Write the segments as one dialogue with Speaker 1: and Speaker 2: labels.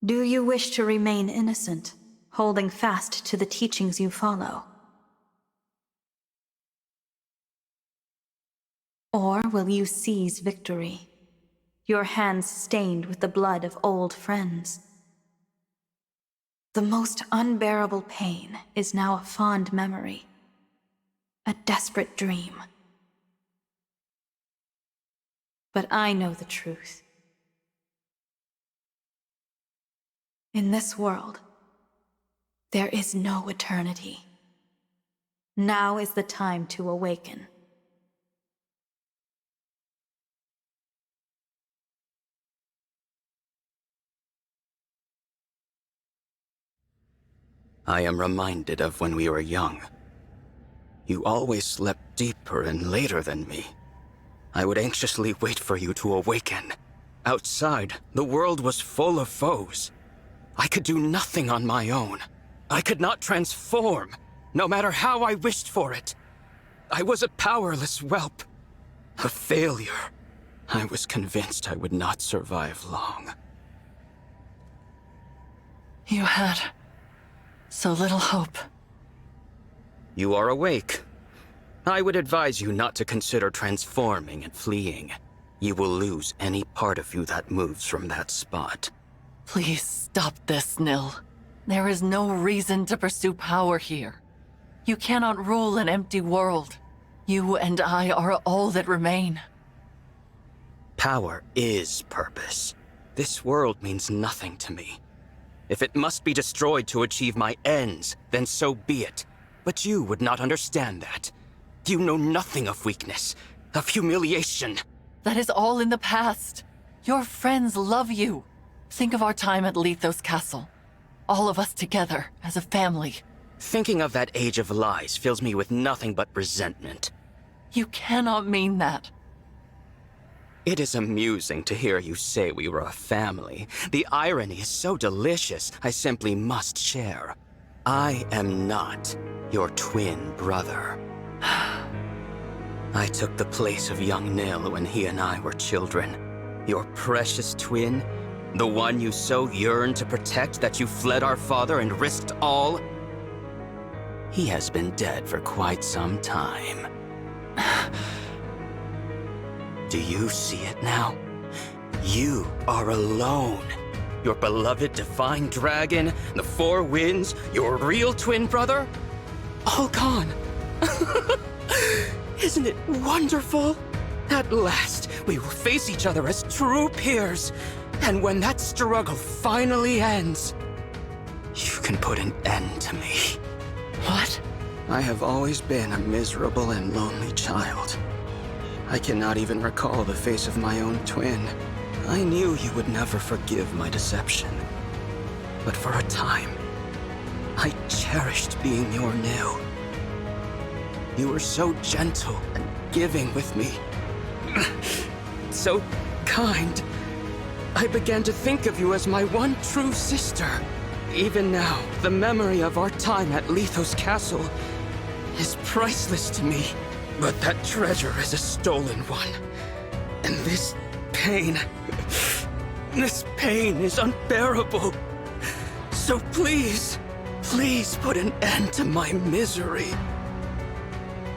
Speaker 1: Do you wish to remain innocent, holding fast to the teachings you follow? Or will you seize victory, your hands stained with the blood of old friends? The most unbearable pain is now a fond memory, a desperate dream. But I know the truth. In this world, there is no eternity. Now is the time to awaken.
Speaker 2: I am reminded of when we were young. You always slept deeper and later than me. I would anxiously wait for you to awaken. Outside, the world was full of foes. I could do nothing on my own. I could not transform, no matter how I wished for it. I was a powerless whelp, a failure. I was convinced I would not survive long.
Speaker 3: You had so little hope.
Speaker 2: You are awake. I would advise you not to consider transforming and fleeing. You will lose any part of you that moves from that spot.
Speaker 3: Please stop this, Nil. There is no reason to pursue power here. You cannot rule an empty world. You and I are all that remain.
Speaker 2: Power is purpose. This world means nothing to me. If it must be destroyed to achieve my ends, then so be it. But you would not understand that. You know nothing of weakness, of humiliation.
Speaker 3: That is all in the past. Your friends love you. Think of our time at Lethos Castle. All of us together, as a family.
Speaker 2: Thinking of that age of lies fills me with nothing but resentment.
Speaker 3: You cannot mean that.
Speaker 2: It is amusing to hear you say we were a family. The irony is so delicious, I simply must share. I am not your twin brother. I took the place of young Nil when he and I were children. Your precious twin, the one you so yearned to protect that you fled our father and risked all. He has been dead for quite some time. Do you see it now? You are alone. Your beloved divine dragon, the four winds, your real twin brother, all gone. Isn't it wonderful? At last, we will face each other as true peers. And when that struggle finally ends, you can put an end to me.
Speaker 3: What?
Speaker 2: I have always been a miserable and lonely child. I cannot even recall the face of my own twin. I knew you would never forgive my deception. But for a time, I cherished being your Nil. You were so gentle and giving with me. So kind. I began to think of you as my one true sister. Even now, the memory of our time at Lethos Castle is priceless to me. But that treasure is a stolen one. And this pain is unbearable. So please put an end to my misery.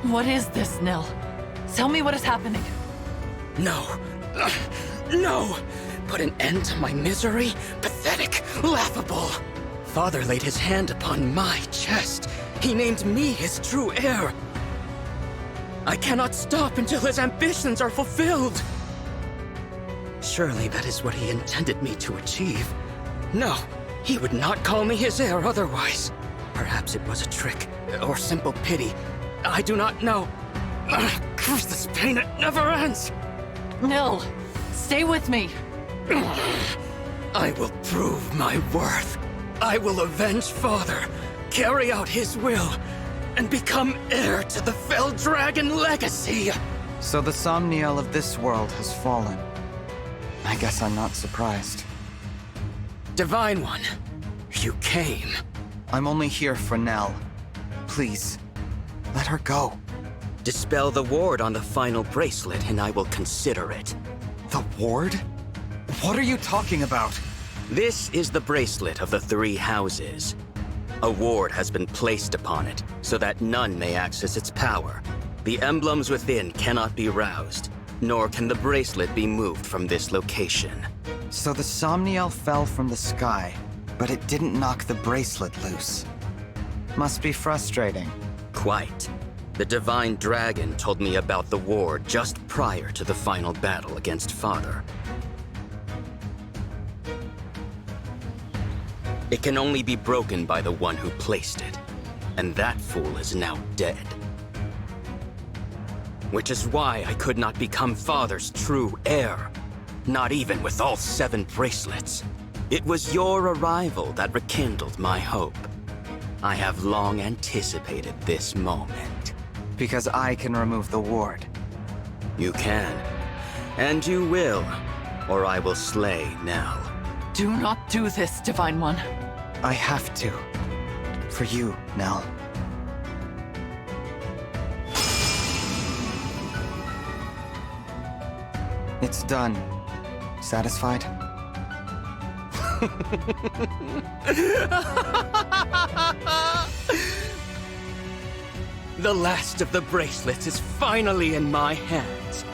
Speaker 3: What is this, Nil? Tell me what is happening.
Speaker 2: No. No! Put an end to my misery? Pathetic, laughable. Father laid his hand upon my chest. He named me his true heir. I cannot stop until his ambitions are fulfilled. Surely that is what he intended me to achieve. No, he would not call me his heir otherwise. Perhaps it was a trick, or simple pity. I do not know. Curse this pain, it never ends.
Speaker 3: Nil, stay with me.
Speaker 2: I will prove my worth. I will avenge Father, carry out his will, and become heir to the Fell Dragon legacy.
Speaker 4: So the Somniel of this world has fallen. I guess I'm not surprised.
Speaker 2: Divine One, you came.
Speaker 4: I'm only here for Nell. Please, let her go.
Speaker 2: Dispel the ward on the final bracelet and I will consider it.
Speaker 4: The ward? What are you talking about?
Speaker 2: This is the bracelet of the three houses. A ward has been placed upon it, so that none may access its power. The emblems within cannot be roused, nor can the bracelet be moved from this location.
Speaker 4: So the Somniel fell from the sky, but it didn't knock the bracelet loose. Must be frustrating.
Speaker 2: Quite. The Divine Dragon told me about the ward just prior to the final battle against Father. It can only be broken by the one who placed it, and that fool is now dead. Which is why I could not become Father's true heir, not even with all 7 bracelets. It was your arrival that rekindled my hope. I have long anticipated this moment.
Speaker 4: Because I can remove the ward.
Speaker 2: You can, and you will, or I will slay Nell.
Speaker 3: Do not do this, Divine One.
Speaker 4: I have to. For you, Nell. It's done. Satisfied?
Speaker 2: The last of the bracelets is finally in my hands.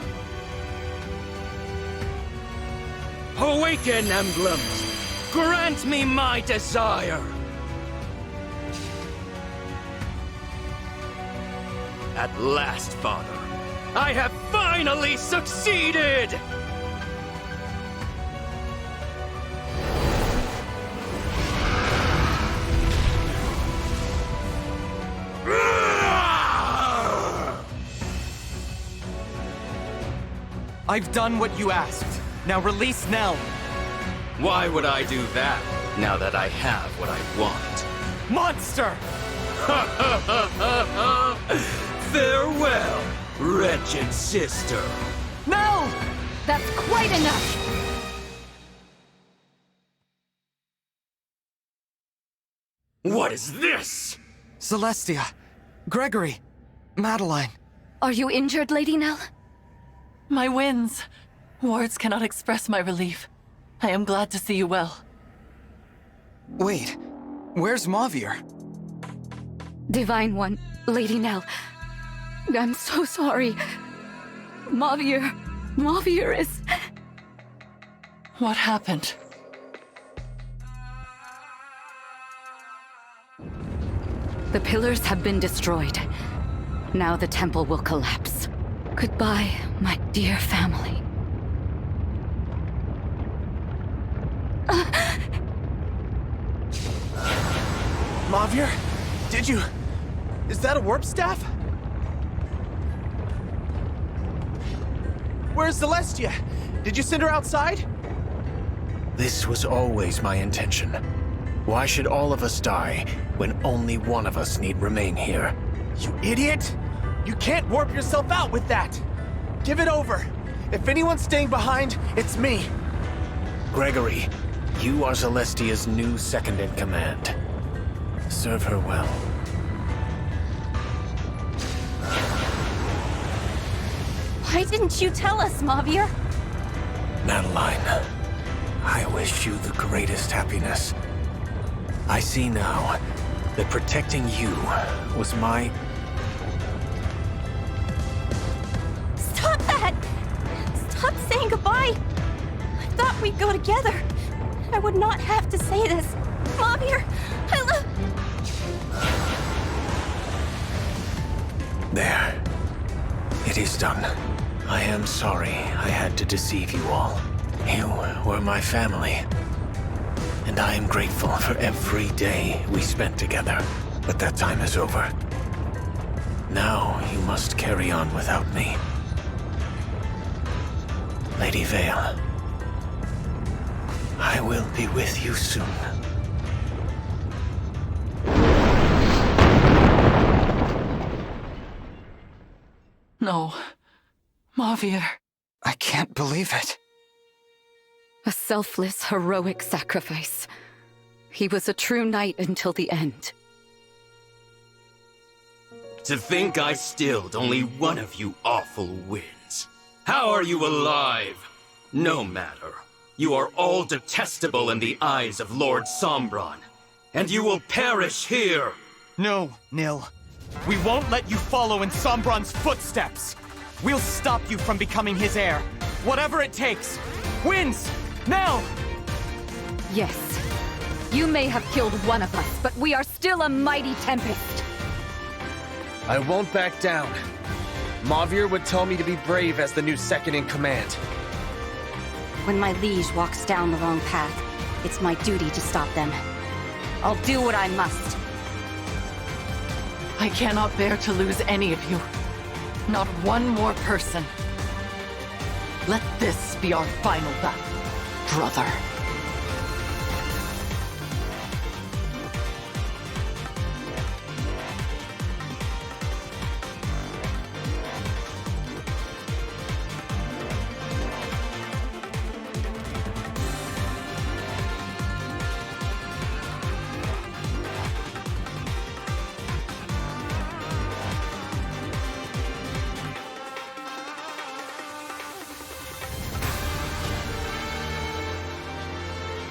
Speaker 2: Awaken, emblems! Grant me my desire! At last, Father, I have finally succeeded!
Speaker 4: I've done what you asked. Now release Nell.
Speaker 2: Why would I do that, now that I have what I want?
Speaker 4: Monster!
Speaker 2: Farewell, wretched sister.
Speaker 4: Nell!
Speaker 5: That's quite enough!
Speaker 2: What is this?
Speaker 4: Celestia. Gregory. Madeline.
Speaker 5: Are you injured, Lady Nell?
Speaker 3: My winds. Words cannot express my relief. I am glad to see you well.
Speaker 4: Wait. Where's Mavier?
Speaker 5: Divine One, Lady Nell. I'm so sorry. Mavier is...
Speaker 3: What happened?
Speaker 5: The pillars have been destroyed. Now the temple will collapse. Goodbye, my dear family.
Speaker 6: Mavier? Did you... Is that a warp staff? Where's Celestia? Did you send her outside?
Speaker 7: This was always my intention. Why should all of us die when only one of us need remain here?
Speaker 6: You idiot! You can't warp yourself out with that! Give it over! If anyone's staying behind, it's me!
Speaker 7: Gregory, you are Celestia's new second-in-command. Serve her well.
Speaker 5: Why didn't you tell us, Mavier?
Speaker 7: Madeline, I wish you the greatest happiness. I see now that protecting you was my...
Speaker 5: Stop that! Stop saying goodbye! I thought we'd go together. I would not have to say this. Mavier, I love...
Speaker 7: There. It is done. I am sorry I had to deceive you all. You were my family. And I am grateful for every day we spent together. But that time is over. Now you must carry on without me. Lady Vale, I will be with you soon.
Speaker 3: No. Mavier.
Speaker 4: I can't believe it.
Speaker 5: A selfless, heroic sacrifice. He was a true knight until the end.
Speaker 2: To think I stilled only one of you awful winds. How are you alive? No matter. You are all detestable in the eyes of Lord Sombron, and you will perish here!
Speaker 6: No, Nil. We won't let you follow in Sombron's footsteps! We'll stop you from becoming his heir. Whatever it takes. Wins! Now!
Speaker 8: Yes. You may have killed one of us, but we are still a mighty tempest.
Speaker 6: I won't back down. Mavir would tell me to be brave as the new second in command.
Speaker 5: When my liege walks down the wrong path, it's my duty to stop them. I'll do what I must.
Speaker 3: I cannot bear to lose any of you. Not one more person. Let this be our final battle, brother.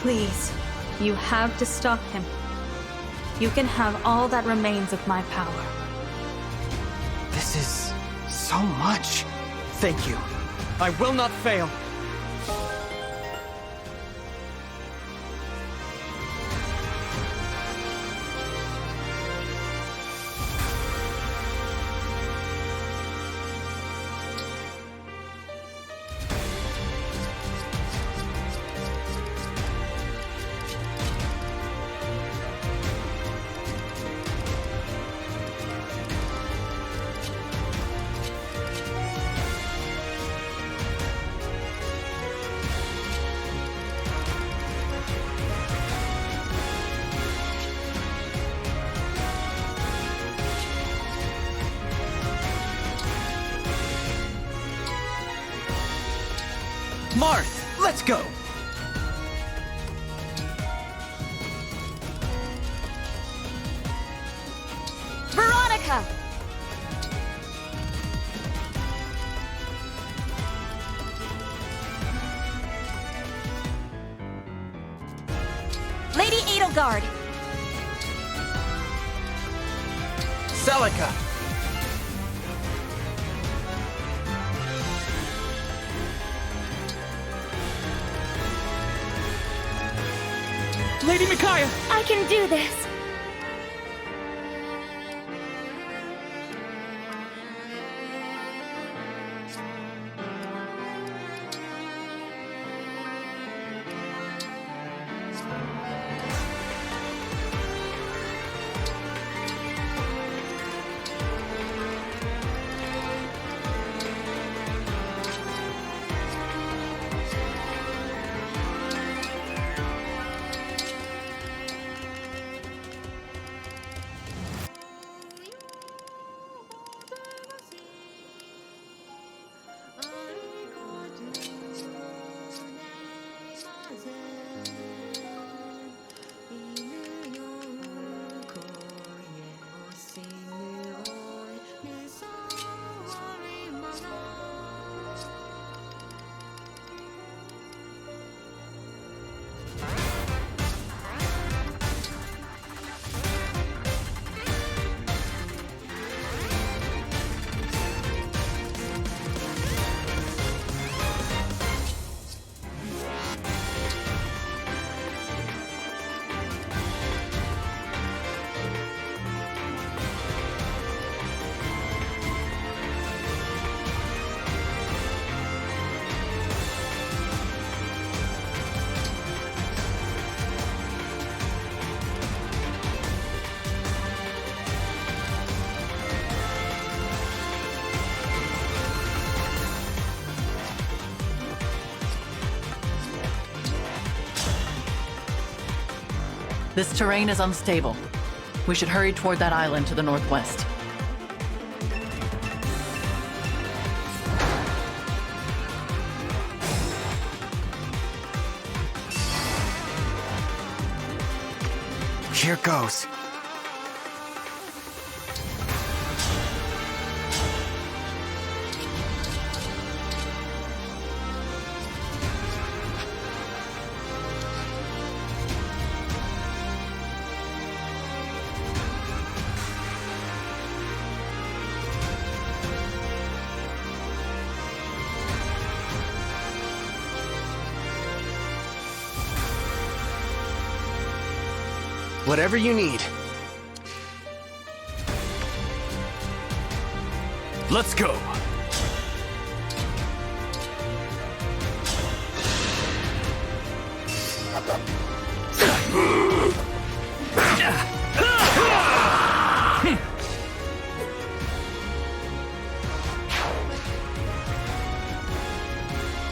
Speaker 1: Please, you have to stop him. You can have all that remains of my power.
Speaker 6: This is so much. Thank you. I will not fail. Marth, let's go!
Speaker 5: Veronica! Lady Edelgard!
Speaker 6: Celica! Lady Micaiah!
Speaker 5: I can do this!
Speaker 3: This terrain is unstable. We should hurry toward that island to the northwest.
Speaker 4: Here goes.
Speaker 7: Whatever you need.
Speaker 6: Let's go!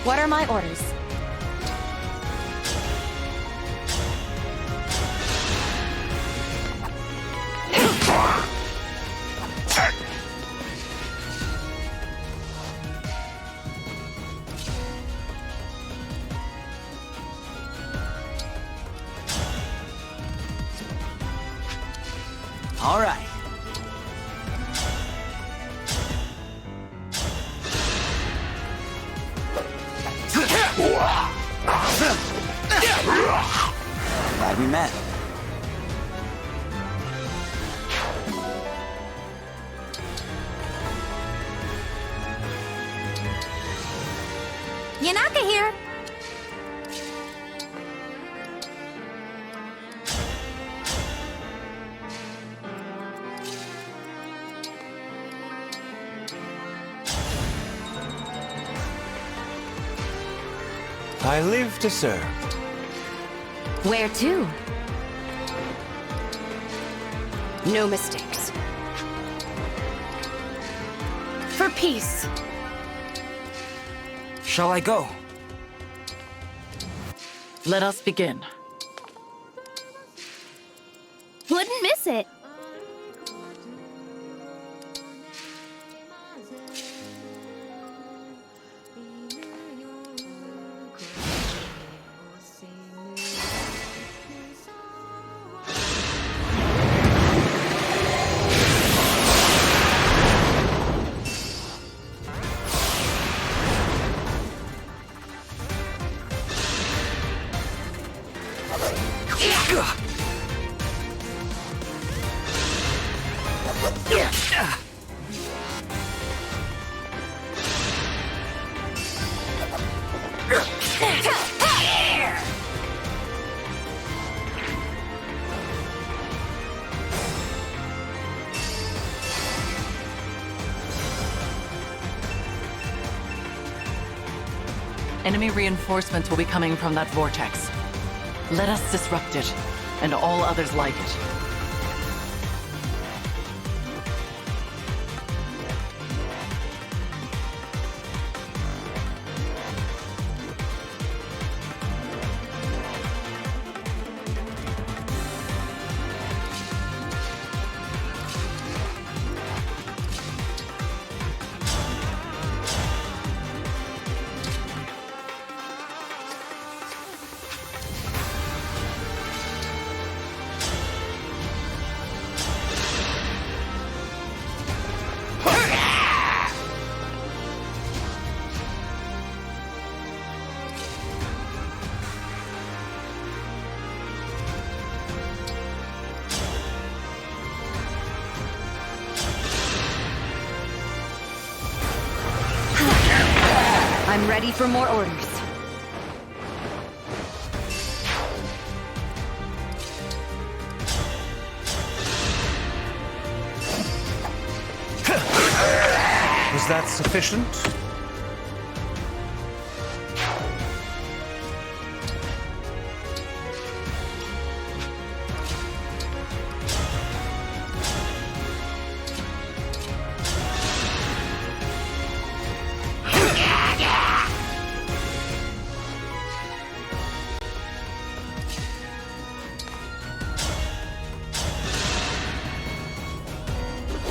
Speaker 5: What are my orders?
Speaker 4: All right. Glad we met.
Speaker 5: Yanaka here!
Speaker 7: I live to serve.
Speaker 8: Where to?
Speaker 5: No mistakes. For peace.
Speaker 4: Shall I go?
Speaker 3: Let us begin.
Speaker 5: Wouldn't miss it.
Speaker 3: Enemy reinforcements will be coming from that vortex. Let us disrupt it, and all others like it.
Speaker 8: I'm ready for more orders.
Speaker 7: Was that sufficient?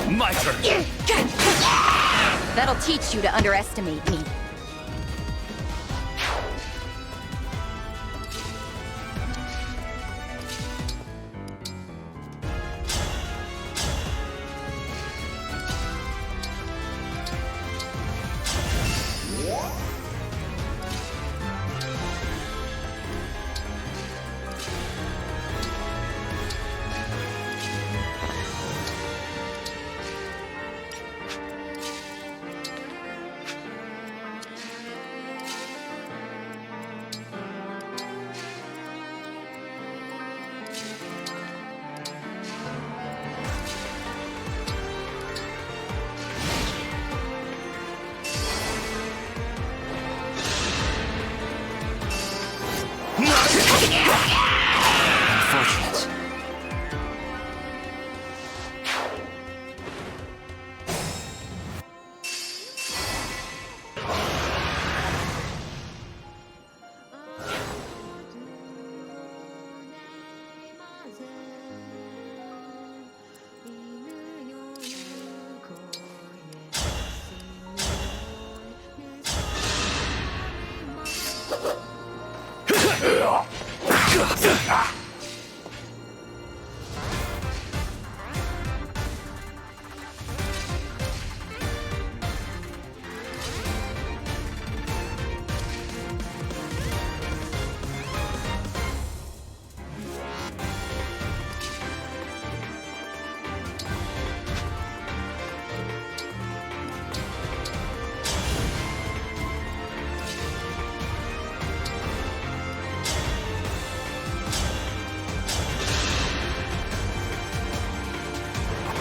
Speaker 6: My turn!
Speaker 5: That'll teach you to underestimate me.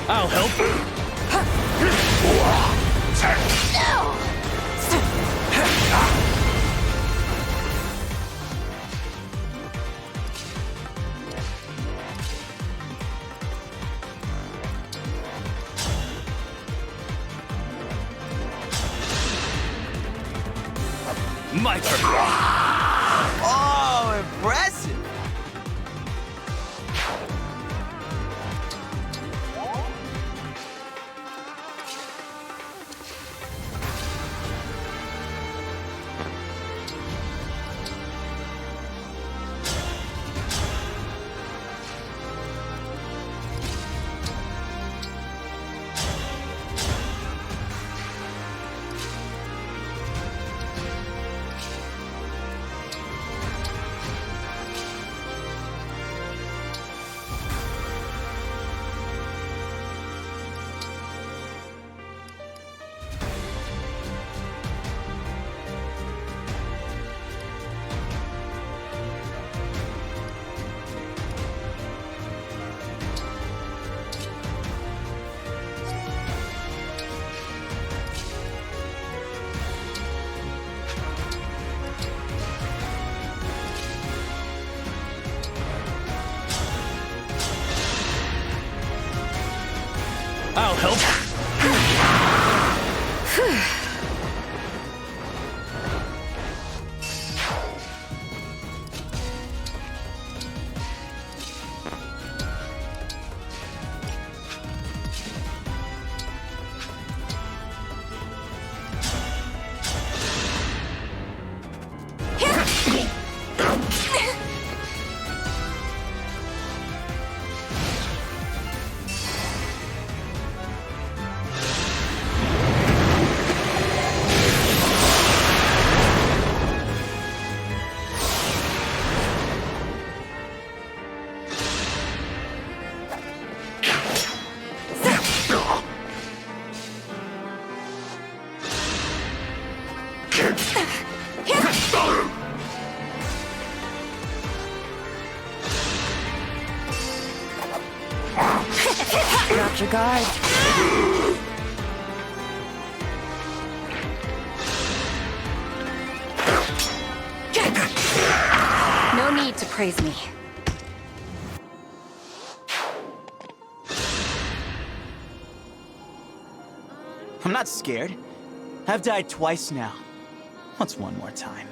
Speaker 7: I'll help. My turn.
Speaker 4: Oh, impressive!
Speaker 7: I'll help.
Speaker 5: Drop your guard. No need to praise me.
Speaker 6: I'm not scared. I've died twice now. What's one more time?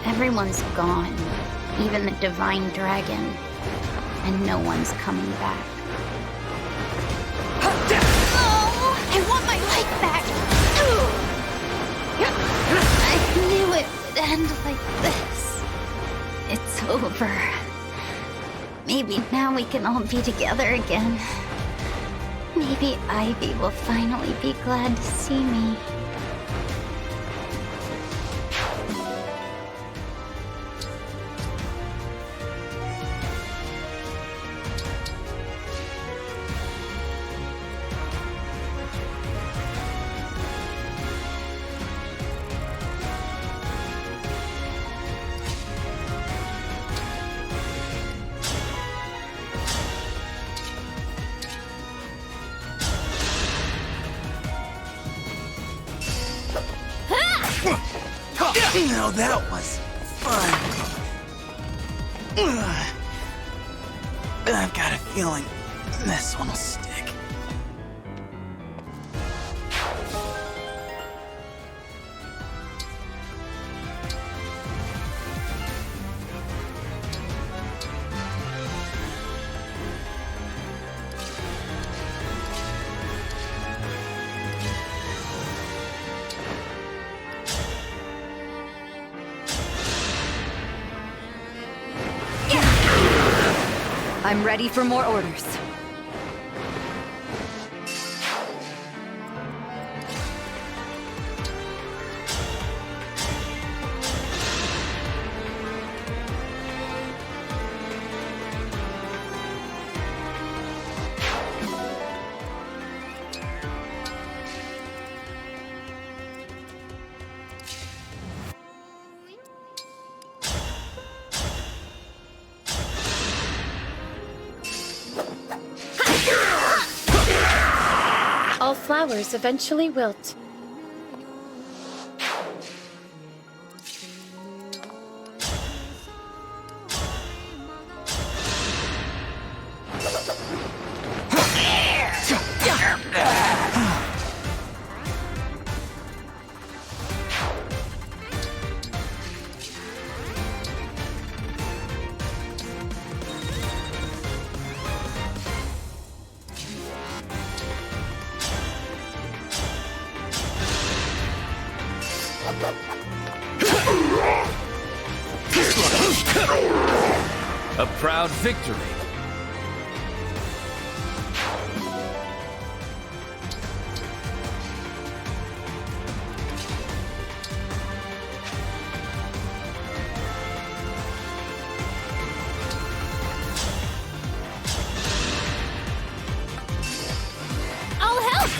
Speaker 1: Everyone's gone.
Speaker 5: even the divine dragon, and no one's coming back. Oh, I want my life back! I knew it would end like this. It's over. Maybe now we can all be together again. Maybe Ivy will finally be glad to see me.
Speaker 4: Now that was fun. I've got a feeling this one will stick.
Speaker 8: I'm ready for more orders.
Speaker 9: All flowers eventually wilt.
Speaker 10: A proud victory.
Speaker 9: I'll help!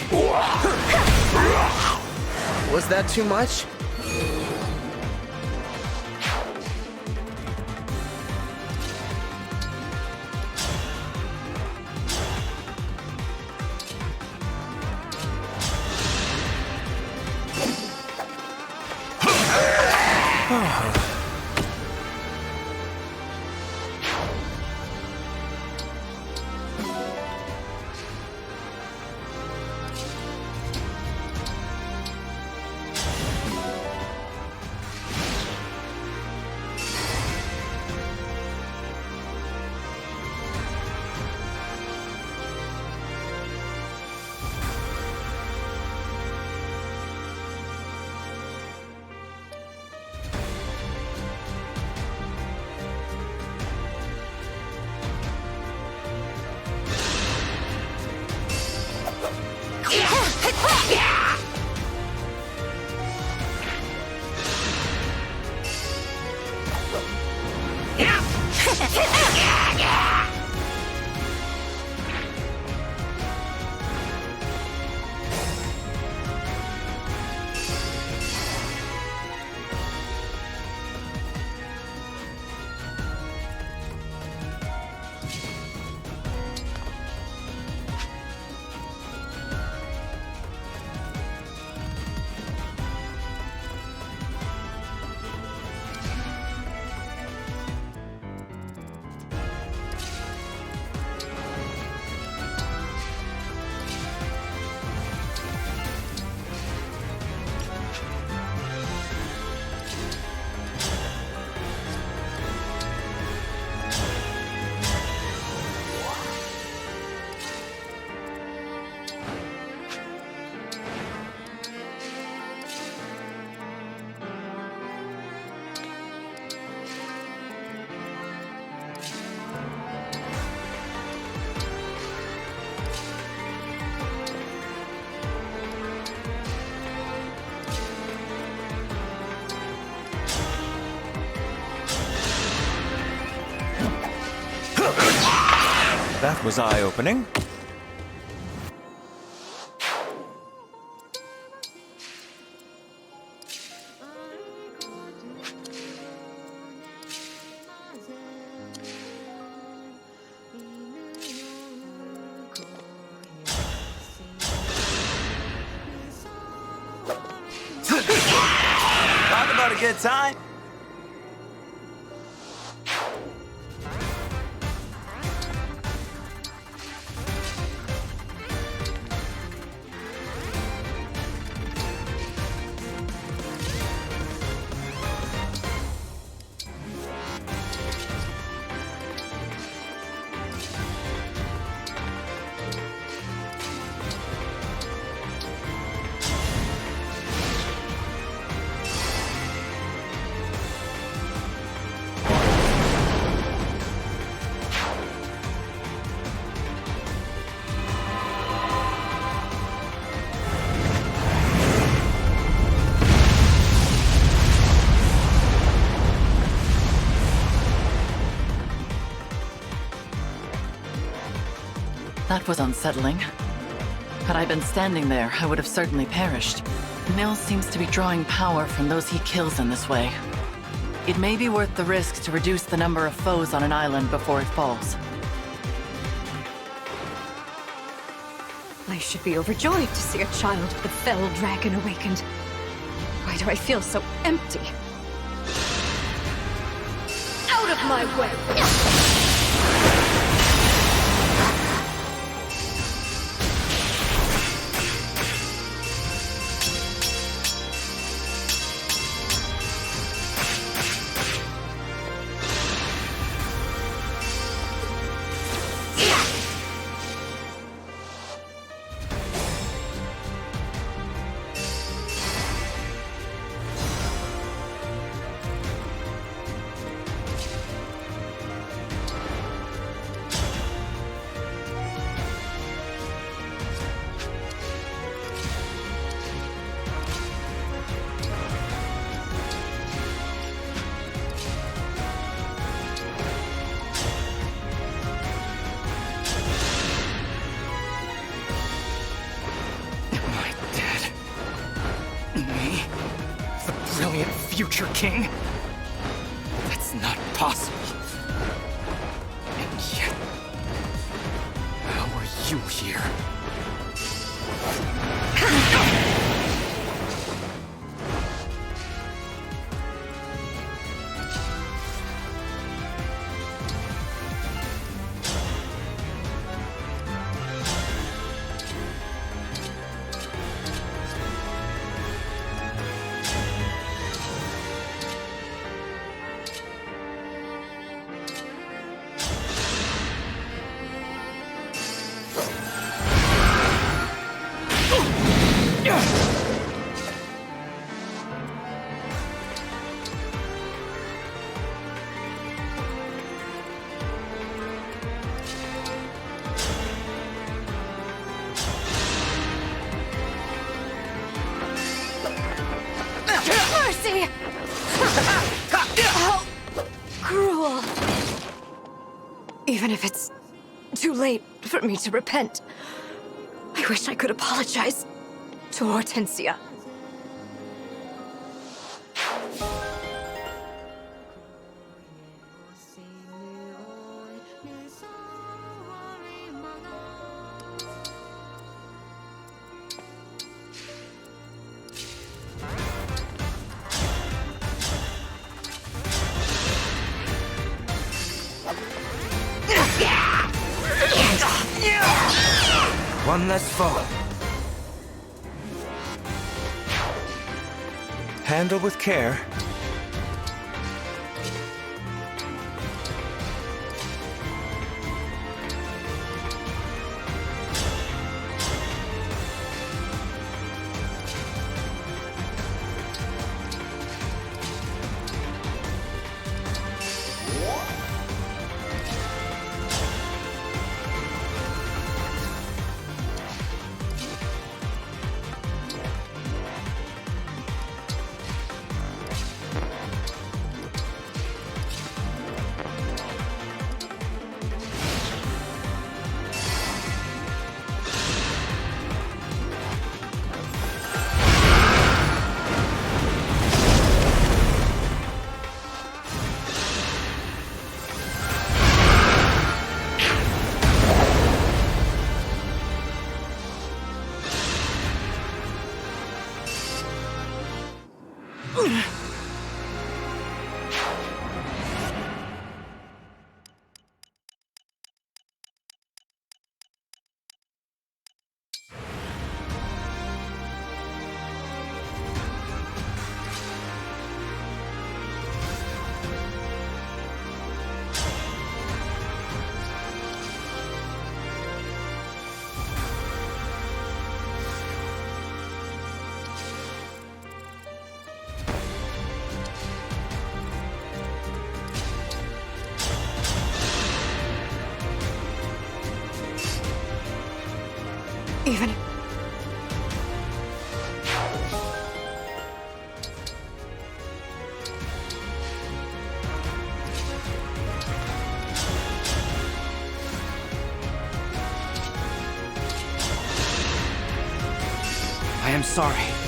Speaker 4: Was that too much?
Speaker 6: That was eye-opening.
Speaker 4: Talk about a good time.
Speaker 3: That was unsettling. Had I been standing there, I would have certainly perished. Nil seems to be drawing power from those he kills in this way. It may be worth the risk to reduce the number of foes on an island before it falls.
Speaker 8: I should be overjoyed to see a child of the fell dragon awakened. Why do I feel so empty? Out of my way!
Speaker 6: Future King? That's not possible. And yet, how are you here?
Speaker 8: Mercy! How cruel. Even if it's too late for me to repent, I wish I could apologize to Hortensia.
Speaker 4: One less foe.
Speaker 6: Handle with care.
Speaker 8: Even...
Speaker 6: I am sorry.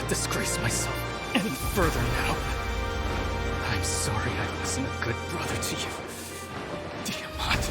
Speaker 10: disgrace myself any further now. I'm sorry I wasn't a good brother to you, Tiamat.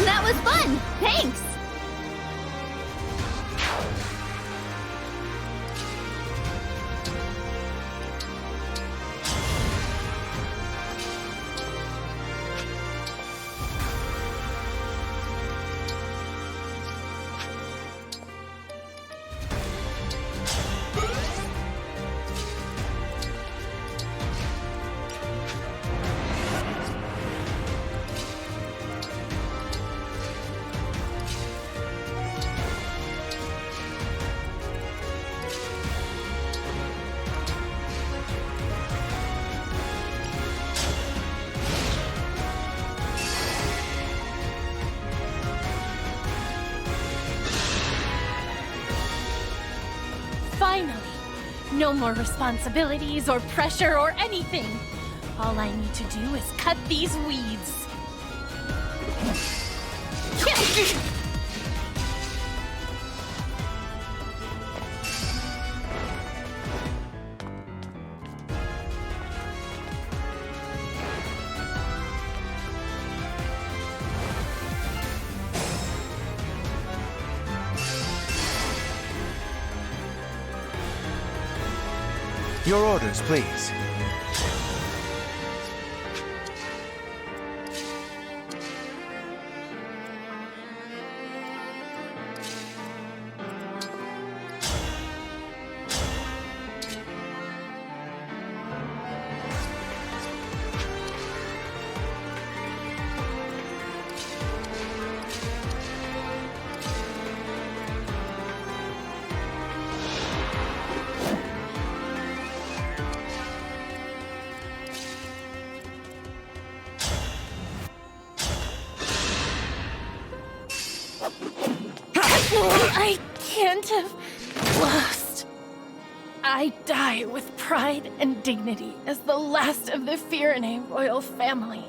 Speaker 5: That was fun! Thanks!
Speaker 9: Finally! No more responsibilities or pressure or anything! All I need to do is cut these weeds.
Speaker 7: Your orders, please.
Speaker 9: I can't have lost. I die with pride and dignity as the last of the Firene royal family.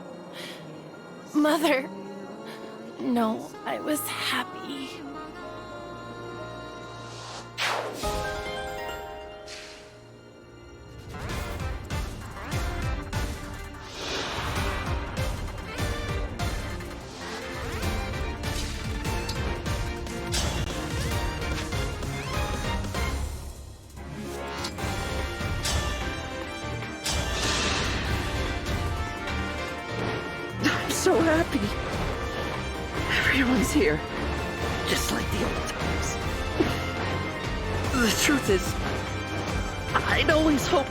Speaker 9: Mother, no, I was happy.
Speaker 11: I'm so happy. Everyone's here. Just like the old times. The truth is, I'd always hoped...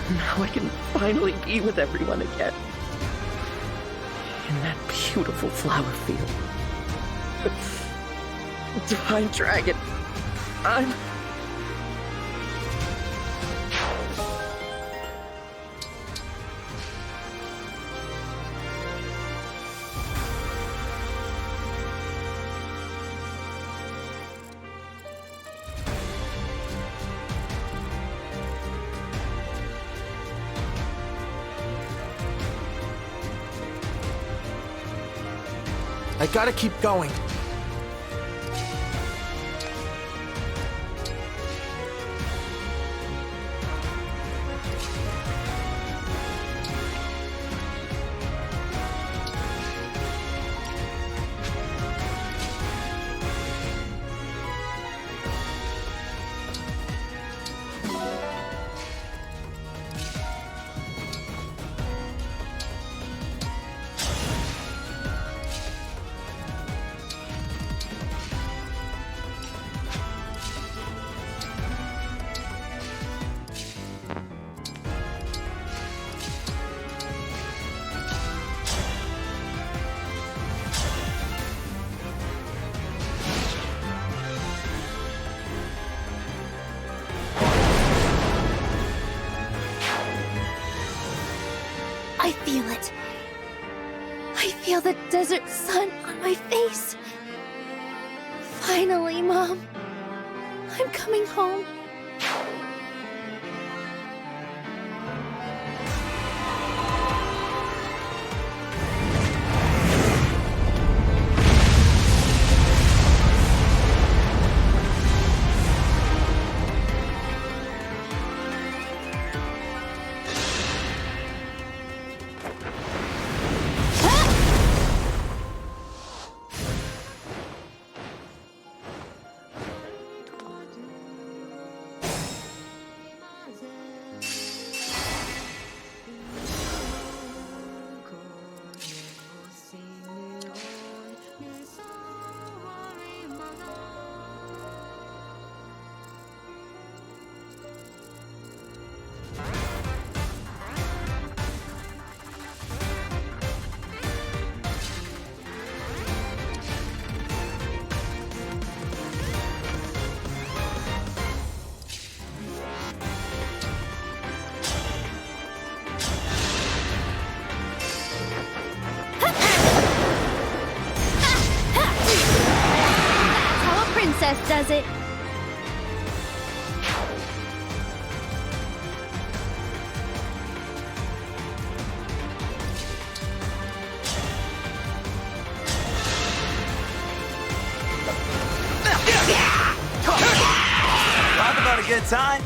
Speaker 11: Now I can finally be with everyone again. In that beautiful flower field. Divine Dragon, I'm...
Speaker 6: I gotta keep going.
Speaker 9: I feel it. I feel the desert sun on my face. Finally, Mom. I'm coming home.
Speaker 5: Princess does it.
Speaker 4: Talk about a good time.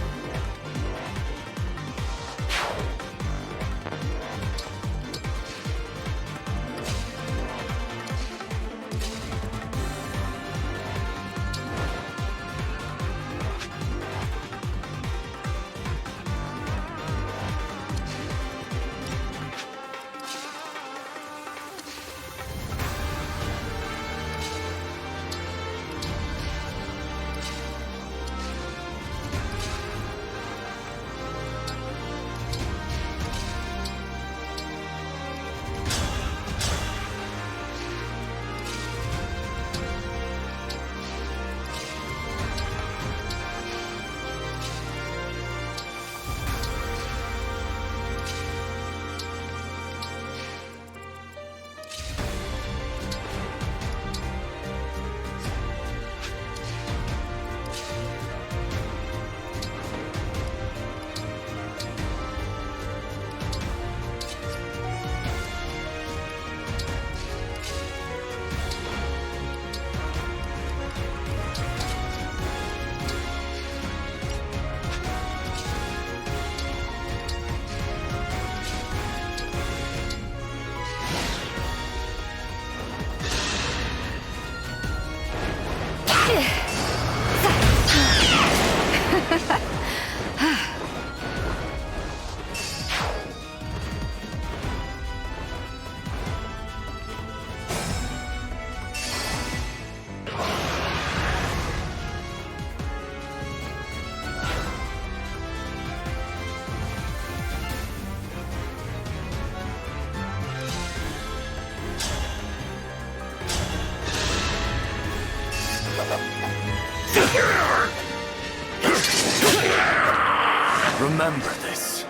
Speaker 7: Remember this.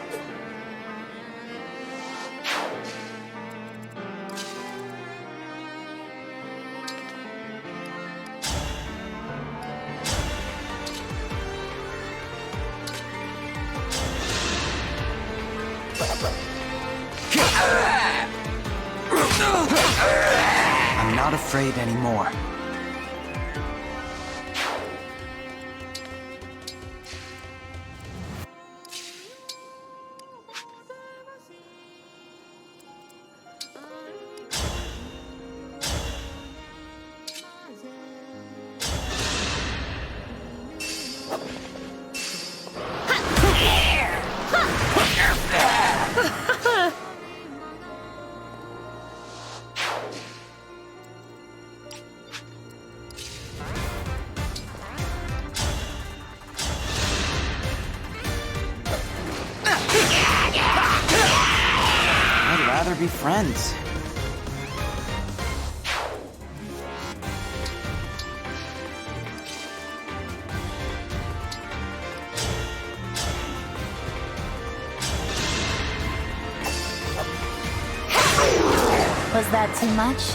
Speaker 4: A not afraid anymore. I'd rather be friends.
Speaker 5: Was that too much?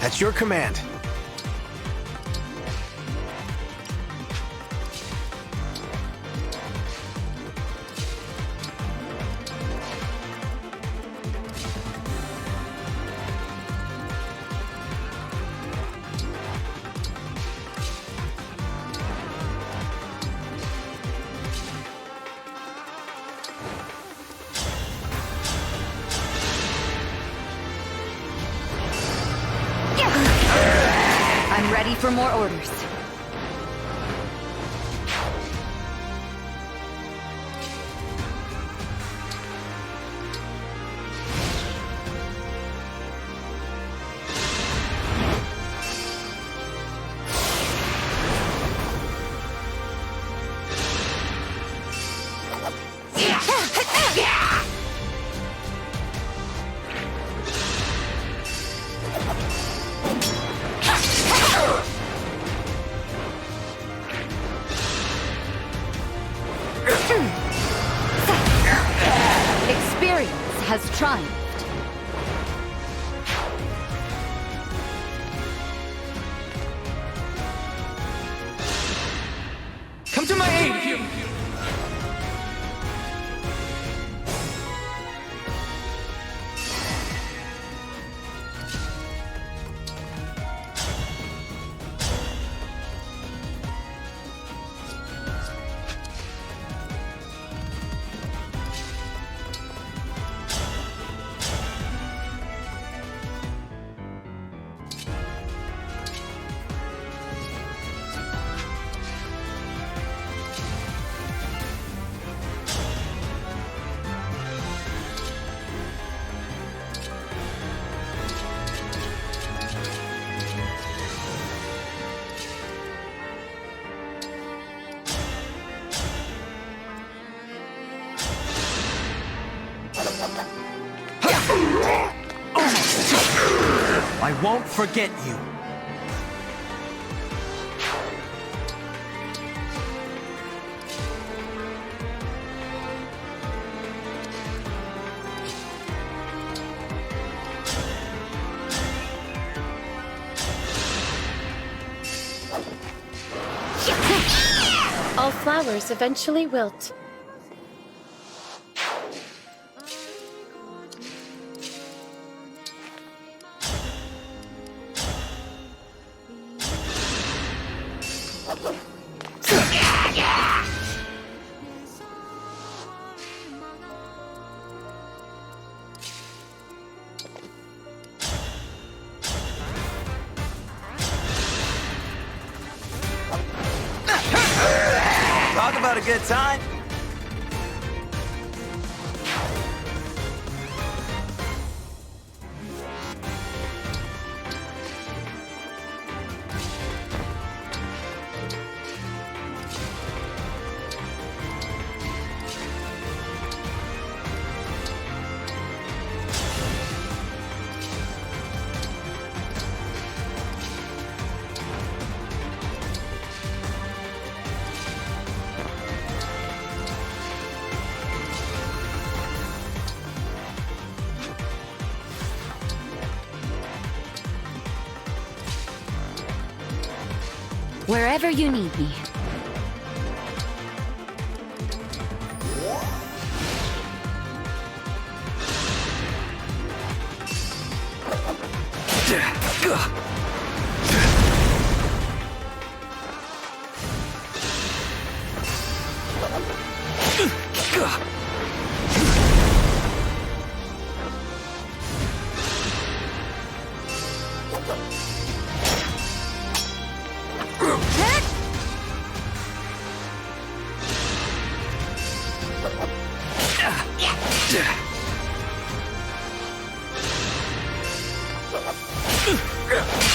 Speaker 7: At your command.
Speaker 8: I'm ready for more orders. Experience has triumphed.
Speaker 10: Come to my aid!
Speaker 6: I won't forget you.
Speaker 9: All flowers eventually wilt.
Speaker 6: Talk about a good time.
Speaker 8: Wherever you need me.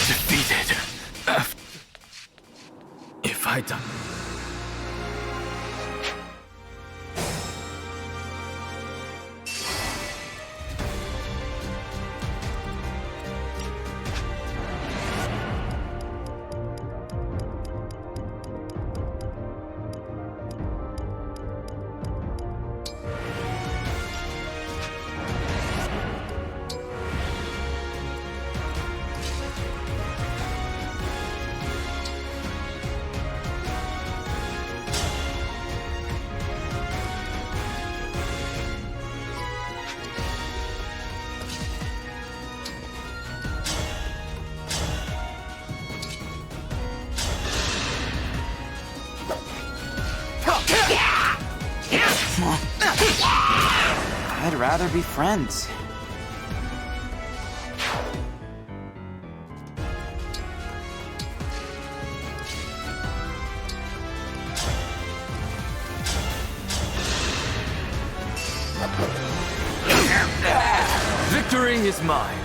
Speaker 7: Defeated. If I done...
Speaker 4: I'd rather be friends.
Speaker 7: Victory is mine.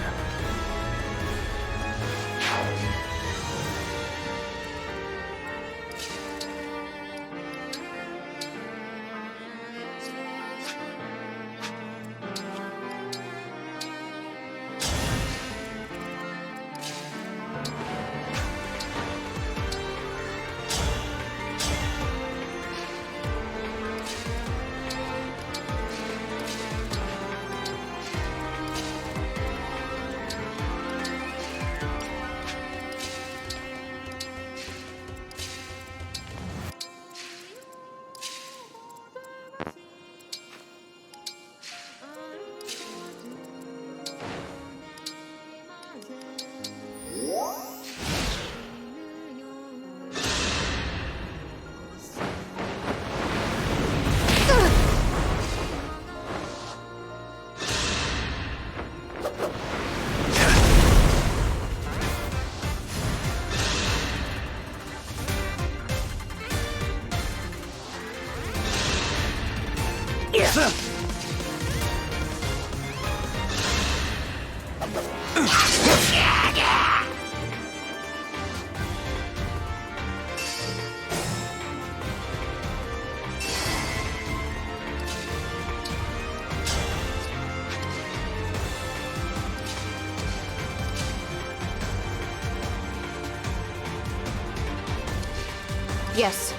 Speaker 8: Yes.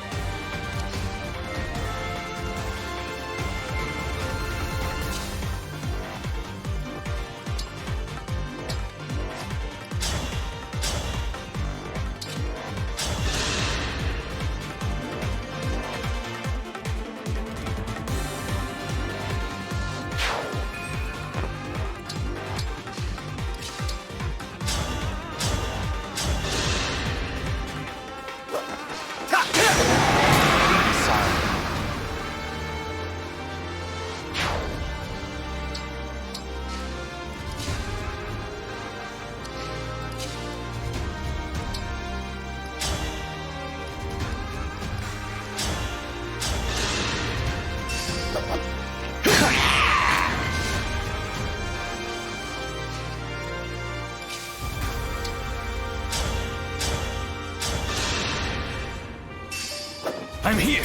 Speaker 7: I'm here!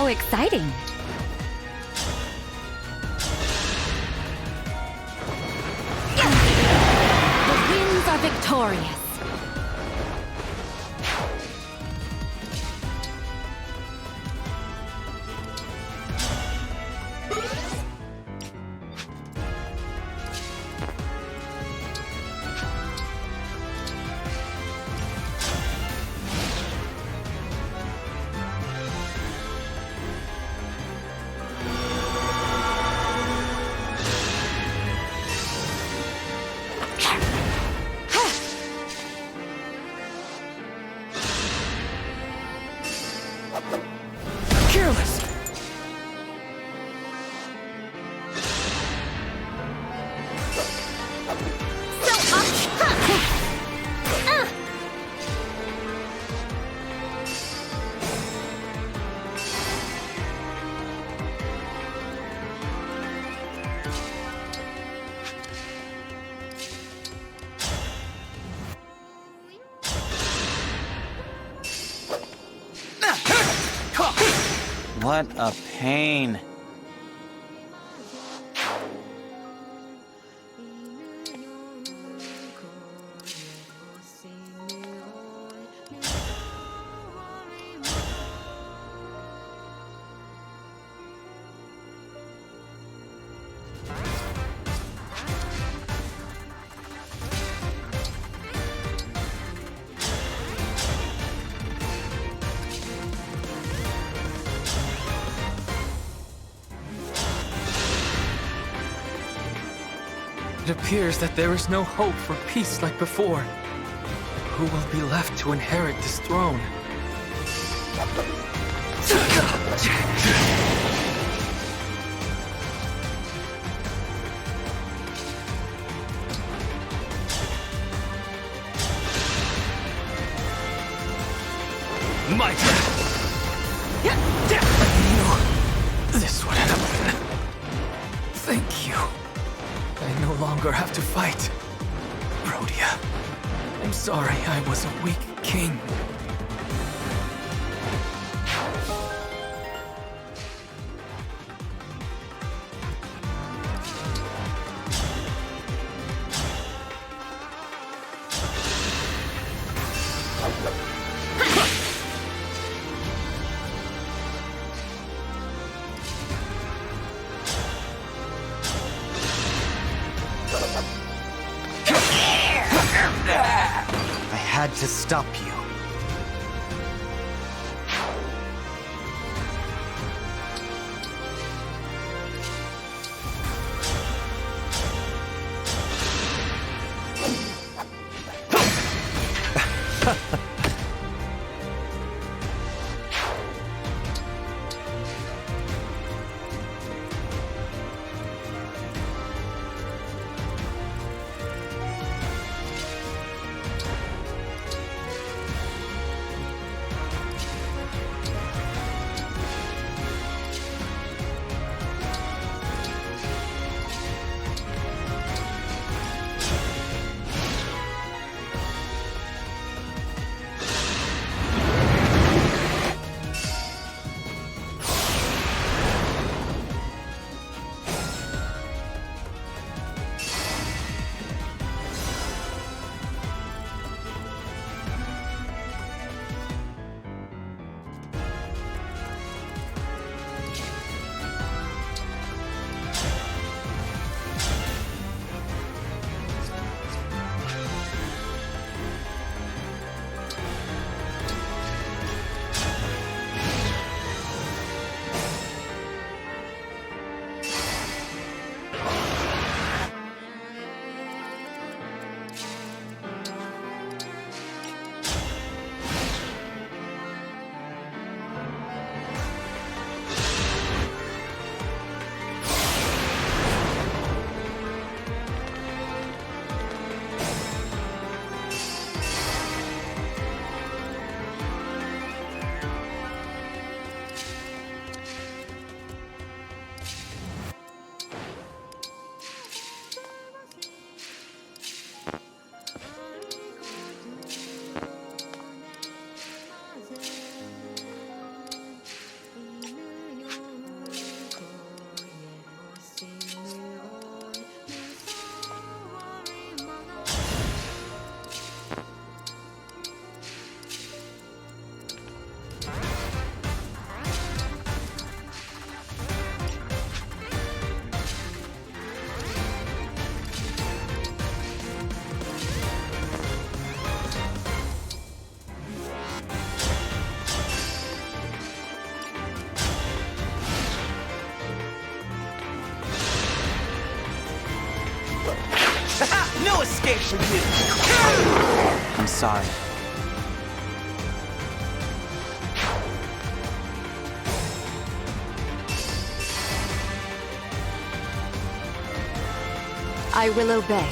Speaker 8: How exciting! The winds are victorious.
Speaker 10: Careless!
Speaker 4: What a pain.
Speaker 10: It appears that there is no hope for peace like before. Who will be left to inherit this throne? My turn! I knew this would happen. Thank you. I no longer have to fight. Rhodia, I'm sorry I was a weak king.
Speaker 4: I had to stop you.
Speaker 6: escape from you!
Speaker 4: I'm sorry.
Speaker 8: I will obey.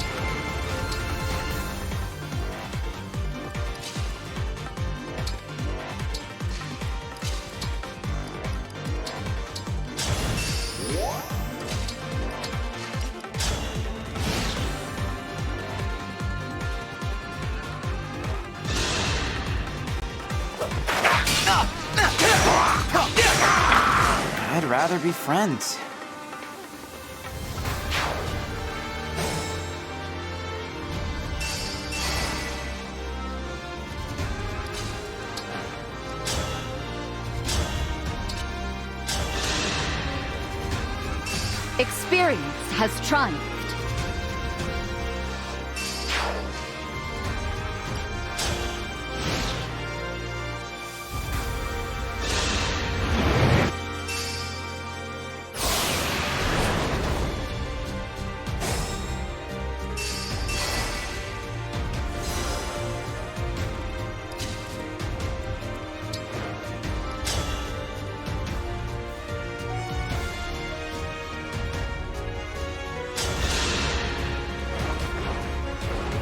Speaker 4: I'd rather be friends.
Speaker 8: Experience has triumphed.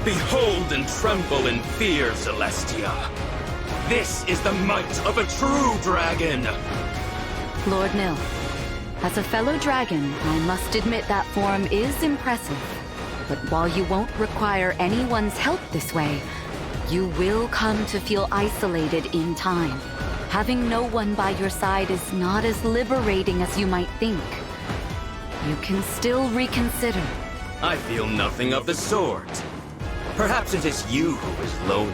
Speaker 12: Behold and tremble in fear, Celestia. This is the might of a true dragon!
Speaker 8: Lord Nil, as a fellow dragon, I must admit that form is impressive. But while you won't require anyone's help this way, you will come to feel isolated in time. Having no one by your side is not as liberating as you might think. You can still reconsider.
Speaker 12: I feel nothing of the sort. Perhaps it is you who is lonely,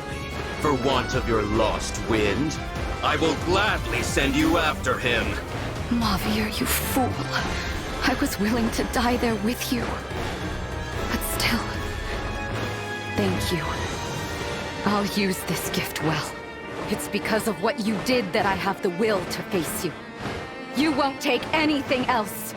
Speaker 12: for want of your lost wind. I will gladly send you after him.
Speaker 8: Mavir, you fool. I was willing to die there with you. But still, thank you. I'll use this gift well. It's because of what you did that I have the will to face you. You won't take anything else.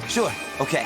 Speaker 4: Sure, okay.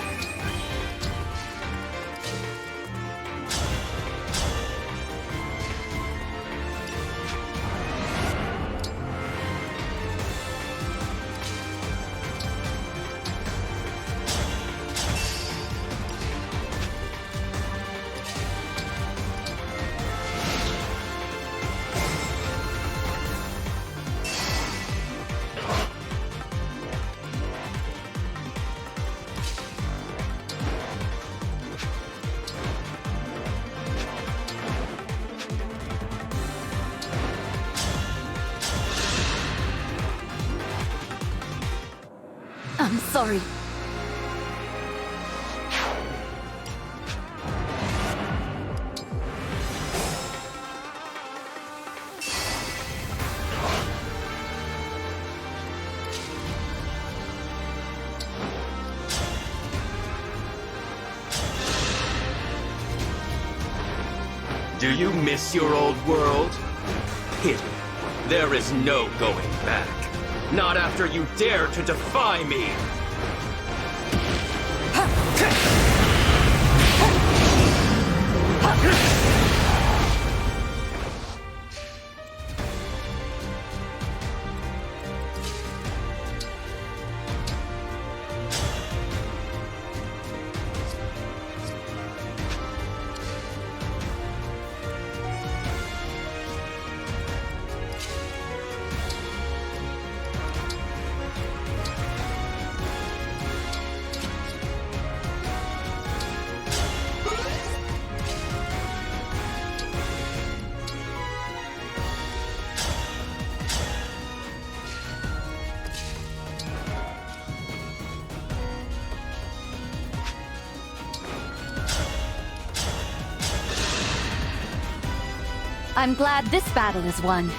Speaker 8: I'm sorry.
Speaker 12: Do you miss your old world? Hidden. There is no going back. Not after you dare to defy me!
Speaker 8: I'm glad this battle is won.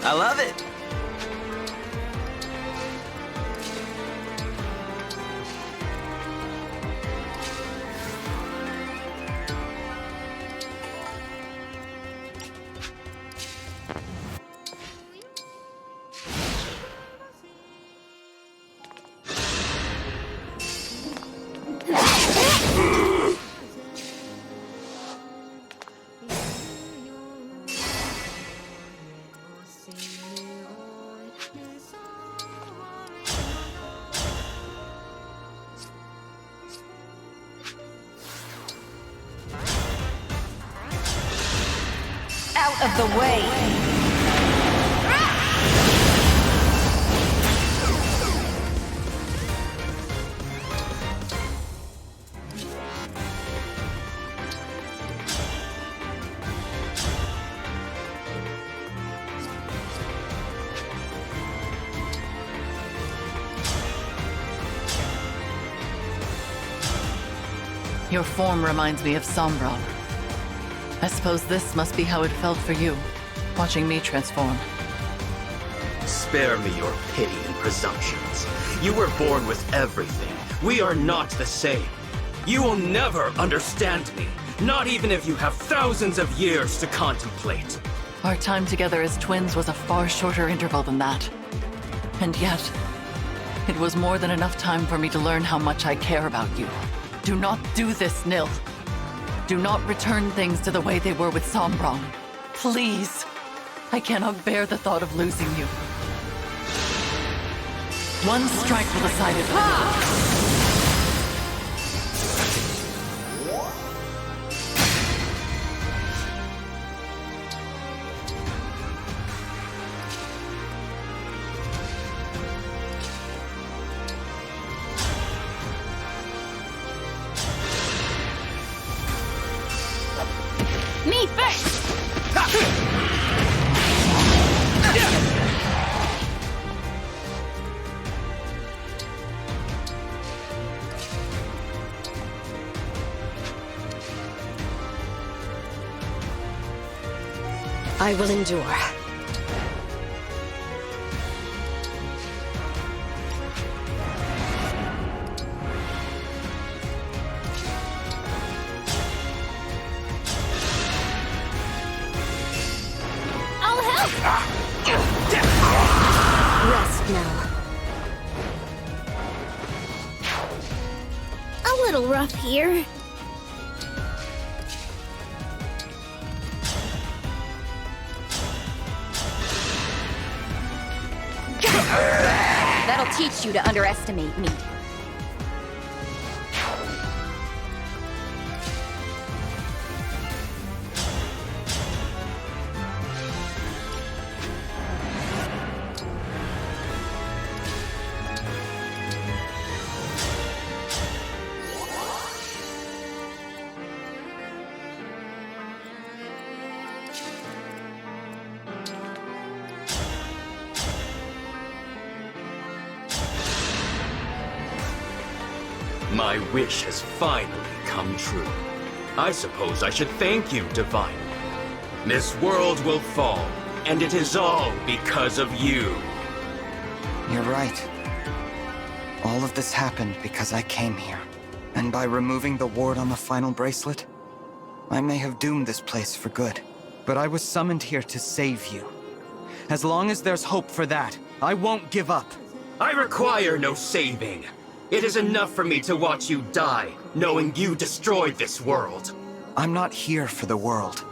Speaker 4: I love it!
Speaker 1: Out of the way!
Speaker 3: Your form reminds me of Sombron. I suppose this must be how it felt for you, watching me transform.
Speaker 12: Spare me your pity and presumptions. You were born with everything. We are not the same. You will never understand me, not even if you have thousands of years to contemplate.
Speaker 3: Our time together as twins was a far shorter interval than that. And yet, it was more than enough time for me to learn how much I care about you. Do not do this, Nil. Do not return things to the way they were with Sombron. Please. I cannot bear the thought of losing you. One strike will decide it.
Speaker 9: Me first!
Speaker 13: I will endure.
Speaker 9: I'll help!
Speaker 13: Rest now.
Speaker 9: A little rough here.
Speaker 8: That'll teach you to underestimate me.
Speaker 12: My wish has finally come true. I suppose I should thank you, Divine. This world will fall, and it is all because of you.
Speaker 4: You're right. All of this happened because I came here. And by removing the ward on the final bracelet, I may have doomed this place for good. But I was summoned here to save you. As long as there's hope for that, I won't give up.
Speaker 12: I require no saving. It is enough for me to watch you die, knowing you destroyed this world.
Speaker 4: I'm not here for the world.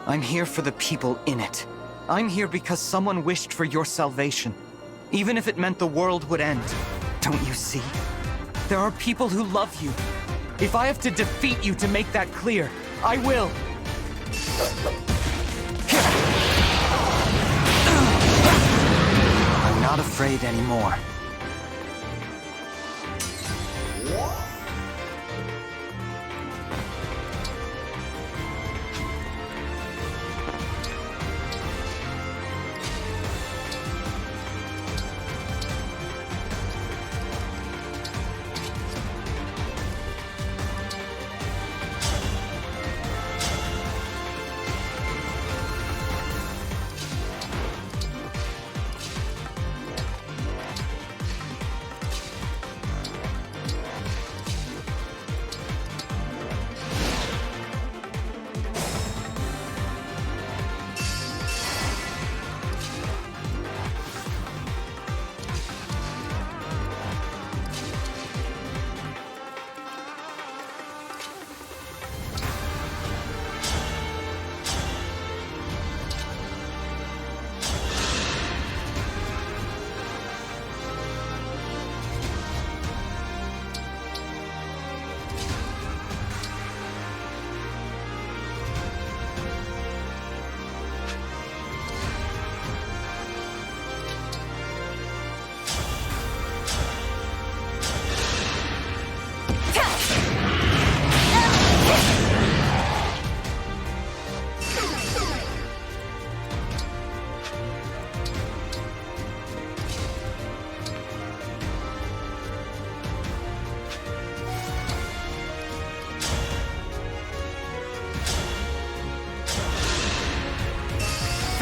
Speaker 4: I'm here for the people in it. I'm here because someone wished for your salvation, even if it meant the world would end.
Speaker 6: Don't you see? There are people who love you. If I have to defeat you to make that clear, I will.
Speaker 4: I'm not afraid anymore.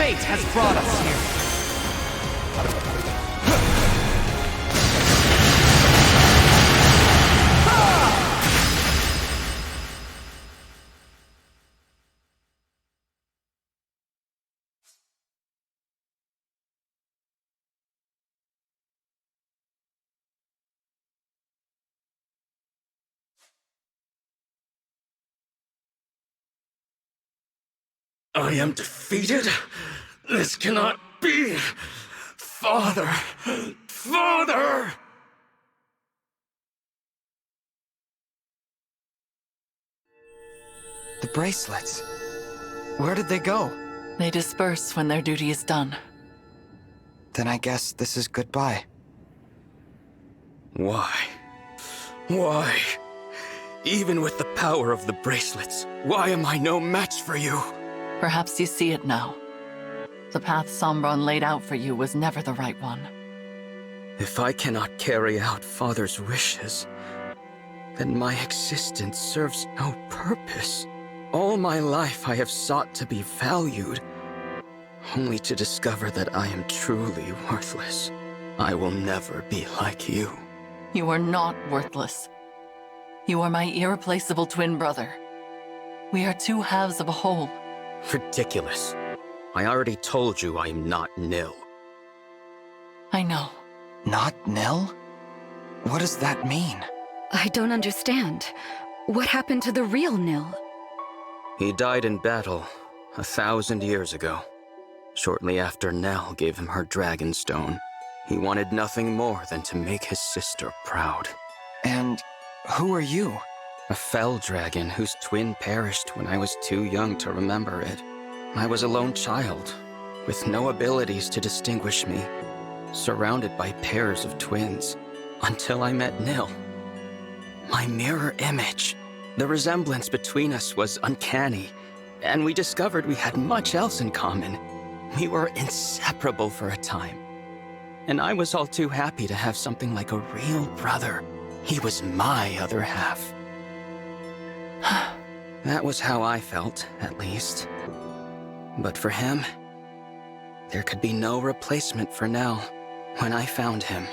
Speaker 6: Fate has brought us here.
Speaker 12: I am defeated? This cannot be! Father! Father!
Speaker 4: The bracelets. Where did they go?
Speaker 3: They disperse when their duty is done.
Speaker 4: Then I guess this is goodbye.
Speaker 12: Why? Why? Even with the power of the bracelets, why am I no match for you?
Speaker 3: Perhaps you see it now. The path Sombron laid out for you was never the right one.
Speaker 2: If I cannot carry out Father's wishes, then my existence serves no purpose. All my life I have sought to be valued, only to discover that I am truly worthless. I will never be like you.
Speaker 3: You are not worthless. You are my irreplaceable twin brother. We are two halves of a whole.
Speaker 2: Ridiculous. I already told you I am not Nil.
Speaker 3: I know.
Speaker 4: Not Nil? What does that mean?
Speaker 8: I don't understand. What happened to the real Nil?
Speaker 2: He died in battle 1,000 years ago. Shortly after Nell gave him her dragon stone. He wanted nothing more than to make his sister proud.
Speaker 4: And who are you?
Speaker 2: A fell dragon whose twin perished when I was too young to remember it. I was a lone child, with no abilities to distinguish me, surrounded by pairs of twins, until I met Nil. My mirror image. The resemblance between us was uncanny, and we discovered we had much else in common. We were inseparable for a time. And I was all too happy to have something like a real brother. He was my other half. That was how I felt, at least. But for him, there could be no replacement for Nell. When I found him,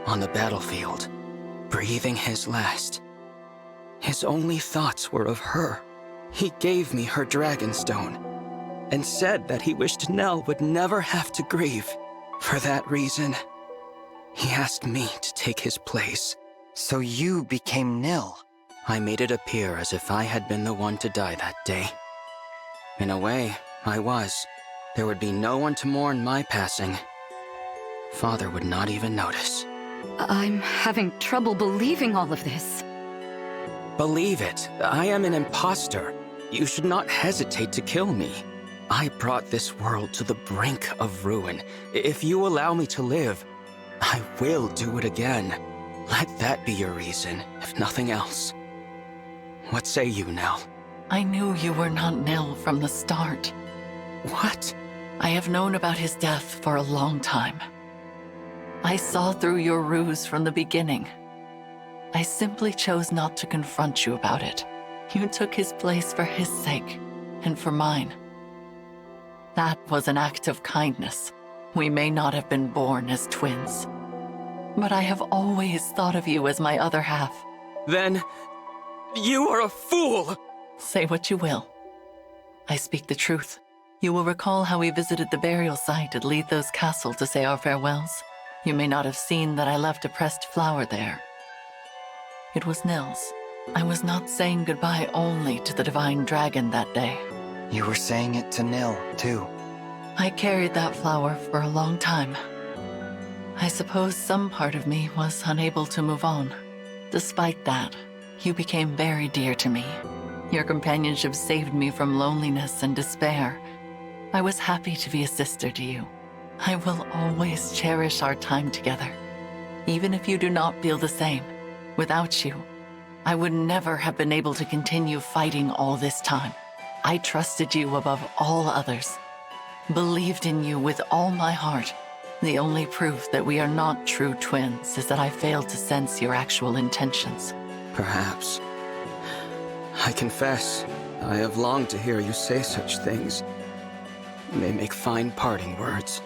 Speaker 2: on the battlefield, breathing his last, his only thoughts were of her. He gave me her dragonstone, and said that he wished Nell would never have to grieve. For that reason, he asked me to take his place.
Speaker 4: So you became Nil?
Speaker 2: I made it appear as if I had been the one to die that day. In a way, I was. There would be no one to mourn my passing. Father would not even notice.
Speaker 8: I'm having trouble believing all of this.
Speaker 2: Believe it, I am an imposter. You should not hesitate to kill me. I brought this world to the brink of ruin. If you allow me to live, I will do it again. Let that be your reason, if nothing else. What say you, Nell?
Speaker 3: I knew you were not Nil from the start.
Speaker 2: What?
Speaker 3: I have known about his death for a long time. I saw through your ruse from the beginning. I simply chose not to confront you about it. You took his place for his sake, and for mine. That was an act of kindness. We may not have been born as twins, but I have always thought of you as my other half.
Speaker 2: Then, you are a fool!
Speaker 3: Say what you will. I speak the truth. You will recall how we visited the burial site at Letho's castle to say our farewells. You may not have seen that I left a pressed flower there. It was Nil's. I was not saying goodbye only to the divine dragon that day.
Speaker 4: You were saying it to Nil, too.
Speaker 3: I carried that flower for a long time. I suppose some part of me was unable to move on. Despite that, you became very dear to me. Your companionship saved me from loneliness and despair. I was happy to be a sister to you. I will always cherish our time together, even if you do not feel the same. Without you, I would never have been able to continue fighting all this time. I trusted you above all others, believed in you with all my heart. The only proof that we are not true twins is that I failed to sense your actual intentions.
Speaker 2: Perhaps. I confess, I have longed to hear you say such things. They make fine parting words.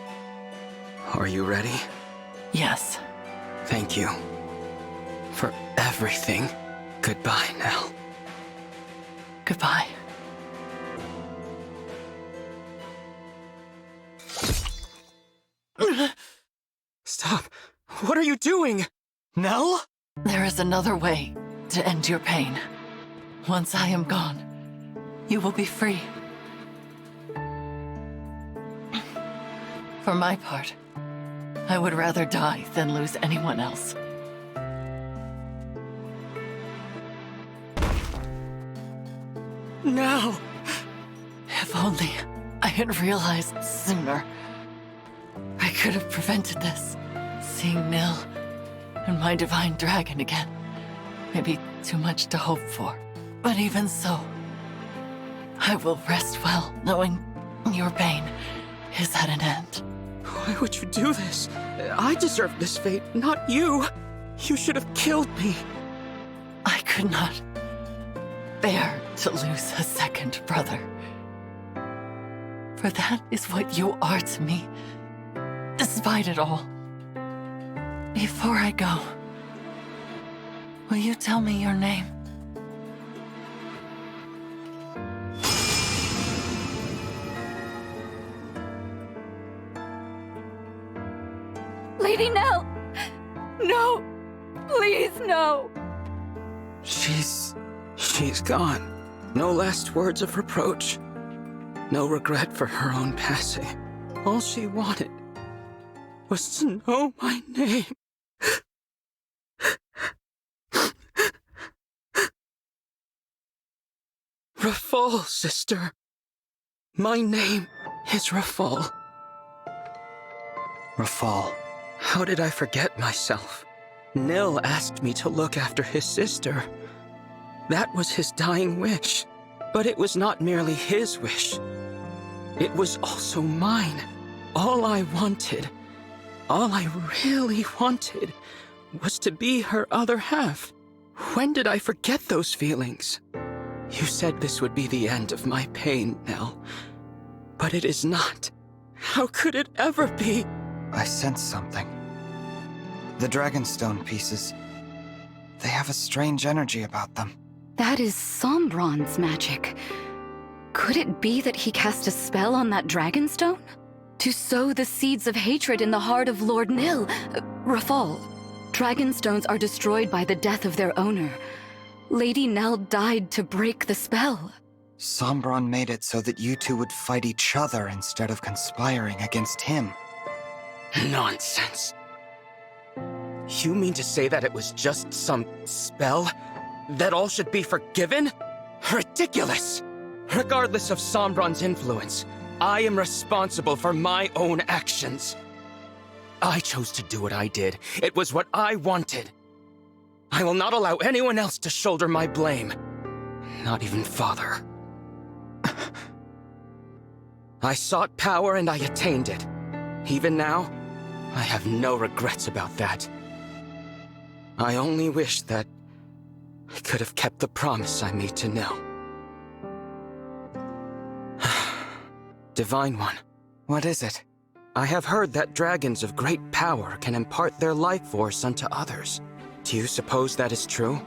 Speaker 2: Are you ready?
Speaker 3: Yes.
Speaker 2: Thank you. For everything. Goodbye, Nell.
Speaker 3: Goodbye.
Speaker 2: Stop. What are you doing?
Speaker 6: Nell?
Speaker 3: There is another way to end your pain. Once I am gone, you will be free. For my part, I would rather die than lose anyone else.
Speaker 2: No!
Speaker 3: If only I had realized sooner. I could have prevented this. Seeing Nil and my divine dragon again may be too much to hope for. But even so, I will rest well knowing your pain is at an end.
Speaker 2: Why would you do this? I deserve this fate, not you. You should have killed me.
Speaker 3: I could not bear to lose a second brother. For that is what you are to me, despite it all. Before I go, will you tell me your name?
Speaker 8: Lady Nell! No! Please, no!
Speaker 2: She's gone. No last words of reproach. No regret for her own passing. All she wanted was to know my name. Rafal, sister. My name is Rafal.
Speaker 4: Rafal.
Speaker 2: How did I forget myself? Nil asked me to look after his sister. That was his dying wish. But it was not merely his wish. It was also mine. All I wanted, all I really wanted, was to be her other half. When did I forget those feelings? You said this would be the end of my pain, Nell. But it is not. How could it ever be?
Speaker 4: I sense something. The Dragonstone pieces. They have a strange energy about them.
Speaker 8: That is Sombron's magic. Could it be that he cast a spell on that Dragonstone? To sow the seeds of hatred in the heart of Lord Nil, Rafal. Dragonstones are destroyed by the death of their owner. Lady Nell died to break the spell.
Speaker 4: Sombron made it so that you two would fight each other instead of conspiring against him.
Speaker 2: Nonsense. You mean to say that it was just some spell? That all should be forgiven? Ridiculous! Regardless of Sombron's influence, I am responsible for my own actions. I chose to do what I did. It was what I wanted. I will not allow anyone else to shoulder my blame. Not even Father. I sought power and I attained it. Even now, I have no regrets about that. I only wish that I could have kept the promise I made to Nil. Divine One.
Speaker 4: What is it?
Speaker 2: I have heard that dragons of great power can impart their life force unto others. Do you suppose that is true?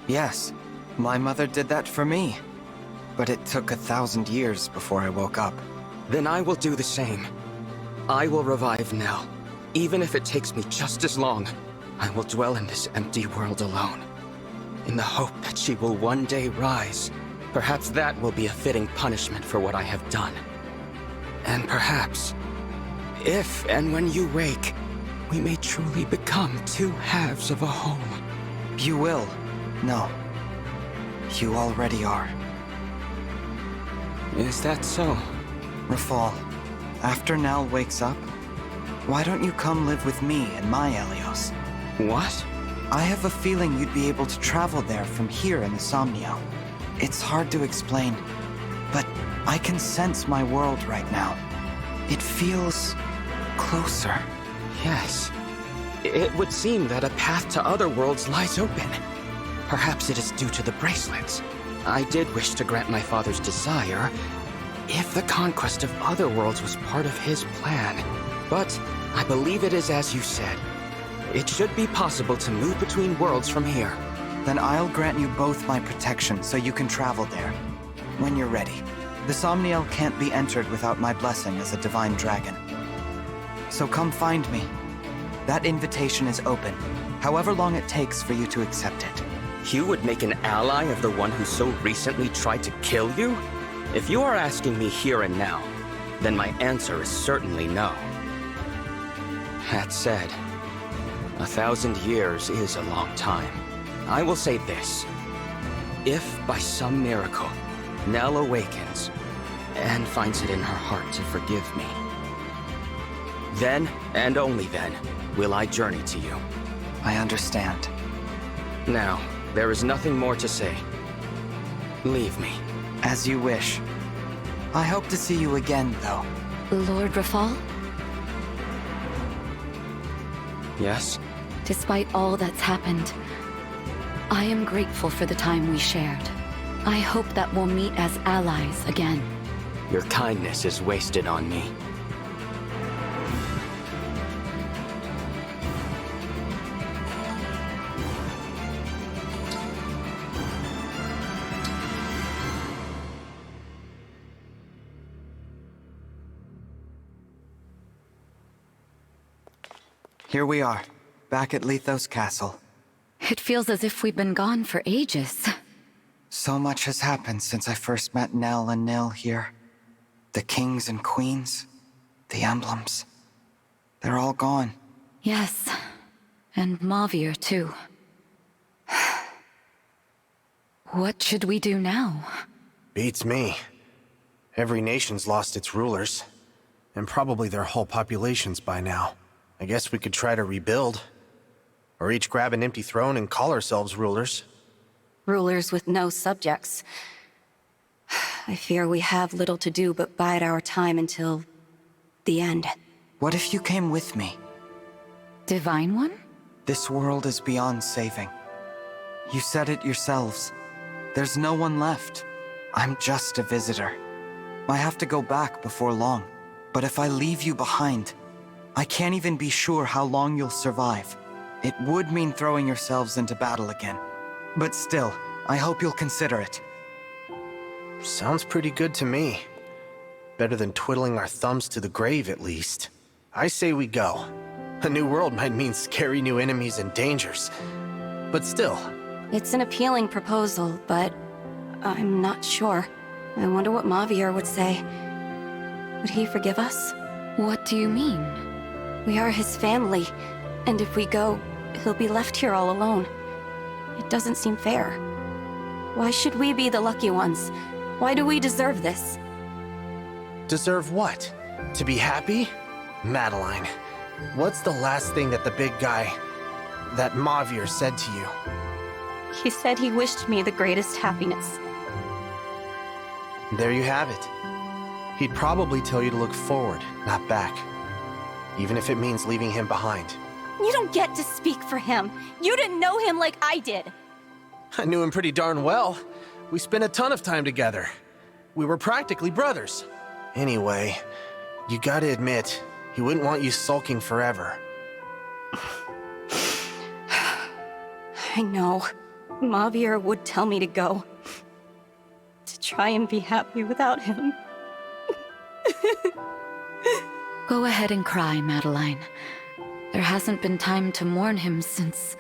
Speaker 4: Yes. My mother did that for me. But it took 1,000 years before I woke up.
Speaker 2: Then I will do the same. I will revive Nell. Even if it takes me just as long, I will dwell in this empty world alone. In the hope that she will one day rise. Perhaps that will be a fitting punishment for what I have done. And perhaps, if and when you wake, we may truly become two halves of a whole.
Speaker 4: You will. No. You already are.
Speaker 2: Is that so?
Speaker 4: Rafal, after Nell wakes up, why don't you come live with me in my Helios?
Speaker 2: What?
Speaker 4: I have a feeling you'd be able to travel there from here in the Somniel. It's hard to explain, but I can sense my world right now. It feels closer.
Speaker 2: Yes. It would seem that a path to other worlds lies open. Perhaps it is due to the bracelets. I did wish to grant my father's desire, if the conquest of other worlds was part of his plan. But I believe it is as you said. It should be possible to move between worlds from here.
Speaker 4: Then I'll grant you both my protection so you can travel there. When you're ready. The Somniel can't be entered without my blessing as a divine dragon. So come find me. That invitation is open, however long it takes for you to accept it.
Speaker 2: You would make an ally of the one who so recently tried to kill you? If you are asking me here and now, then my answer is certainly no. That said, 1,000 years is a long time. I will say this. If, by some miracle, Nell awakens and finds it in her heart to forgive me, then, and only then, will I journey to you.
Speaker 4: I understand.
Speaker 2: Now, there is nothing more to say. Leave me.
Speaker 4: As you wish. I hope to see you again, though.
Speaker 8: Lord Rafal?
Speaker 2: Yes?
Speaker 8: Despite all that's happened, I am grateful for the time we shared. I hope that we'll meet as allies again.
Speaker 2: Your kindness is wasted on me.
Speaker 4: Here we are, back at Lethos Castle.
Speaker 8: It feels as if we've been gone for ages.
Speaker 4: So much has happened since I first met Nell and Nil here. The kings and queens, the emblems. They're all gone.
Speaker 8: Yes, and Mavir too. What should we do now?
Speaker 7: Beats me. Every nation's lost its rulers, and probably their whole populations by now. I guess we could try to rebuild. Or each grab an empty throne and call ourselves rulers.
Speaker 13: Rulers with no subjects. I fear we have little to do but bide our time until the end.
Speaker 4: What if you came with me?
Speaker 8: Divine One?
Speaker 4: This world is beyond saving. You said it yourselves. There's no one left. I'm just a visitor. I have to go back before long. But if I leave you behind, I can't even be sure how long you'll survive. It would mean throwing yourselves into battle again. But still, I hope you'll consider it.
Speaker 7: Sounds pretty good to me. Better than twiddling our thumbs to the grave, at least. I say we go. A new world might mean scary new enemies and dangers. But still.
Speaker 13: It's an appealing proposal, but I'm not sure. I wonder what Mavir would say. Would he forgive us?
Speaker 8: What do you mean?
Speaker 13: We are his family. And if we go, he'll be left here all alone. It doesn't seem fair. Why should we be the lucky ones? Why do we deserve this?
Speaker 7: Deserve what? To be happy? Madeline, what's the last thing that the big guy, that Mavir, said to you?
Speaker 13: He said he wished me the greatest happiness.
Speaker 7: There you have it. He'd probably tell you to look forward, not back. Even if it means leaving him behind.
Speaker 13: You don't get to speak for him. You didn't know him like I did.
Speaker 7: I knew him pretty darn well. We spent a ton of time together. We were practically brothers. Anyway, you gotta admit, he wouldn't want you sulking forever.
Speaker 13: I know. Mavir would tell me to go. To try and be happy without him.
Speaker 8: Go ahead and cry, Madeline. There hasn't been time to mourn him since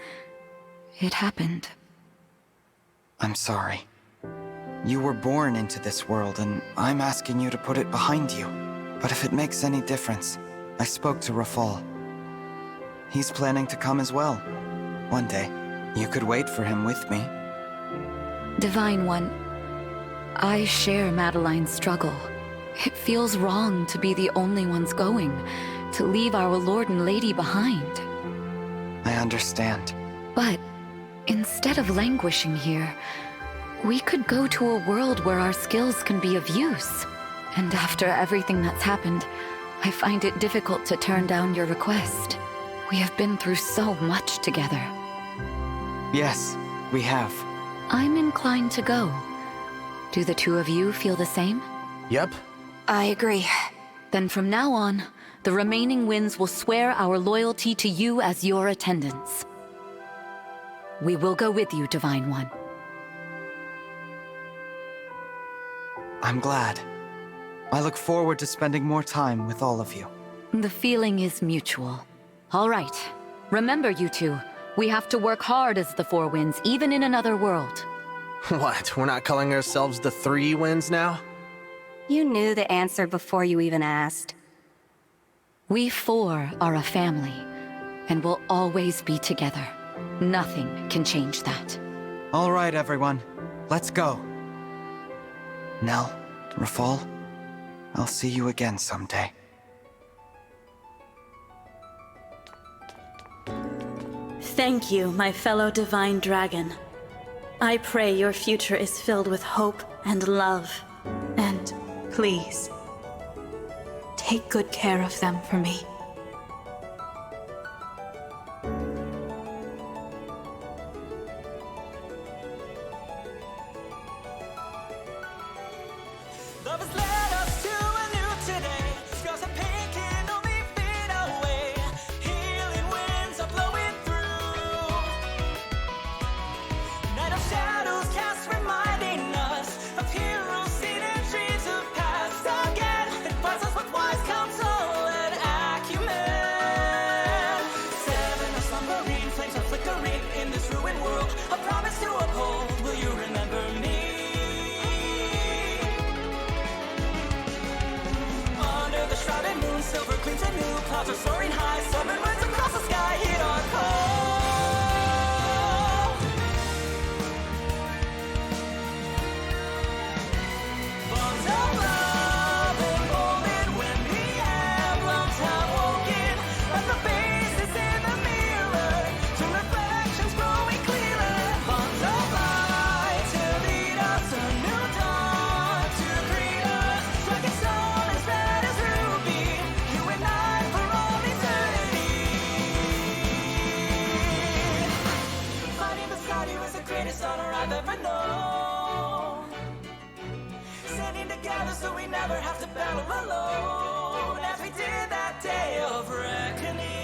Speaker 8: it happened.
Speaker 4: I'm sorry. You were born into this world, and I'm asking you to put it behind you. But if it makes any difference, I spoke to Rafal. He's planning to come as well. One day. You could wait for him with me.
Speaker 8: Divine One, I share Madeline's struggle. It feels wrong to be the only ones going, to leave our Lord and Lady behind.
Speaker 4: I understand.
Speaker 8: But instead of languishing here, we could go to a world where our skills can be of use. And after everything that's happened, I find it difficult to turn down your request. We have been through so much together.
Speaker 4: Yes, we have.
Speaker 8: I'm inclined to go. Do the two of you feel the same?
Speaker 7: Yep.
Speaker 13: I agree.
Speaker 8: Then from now on, the remaining winds will swear our loyalty to you as your attendants. We will go with you, Divine One.
Speaker 4: I'm glad. I look forward to spending more time with all of you.
Speaker 8: The feeling is mutual. All right. Remember, you two. We have to work hard as the Four Winds, even in another world.
Speaker 7: What, we're not calling ourselves the Three Winds now?
Speaker 13: You knew the answer before you even asked.
Speaker 8: We four are a family, and will always be together. Nothing can change that.
Speaker 4: All right, everyone. Let's go. Nell, Rafal, I'll see you again someday.
Speaker 1: Thank you, my fellow Divine Dragon. I pray your future is filled with hope and love. And please, take good care of them for me.
Speaker 14: So we never have to battle alone, as we did that day of reckoning.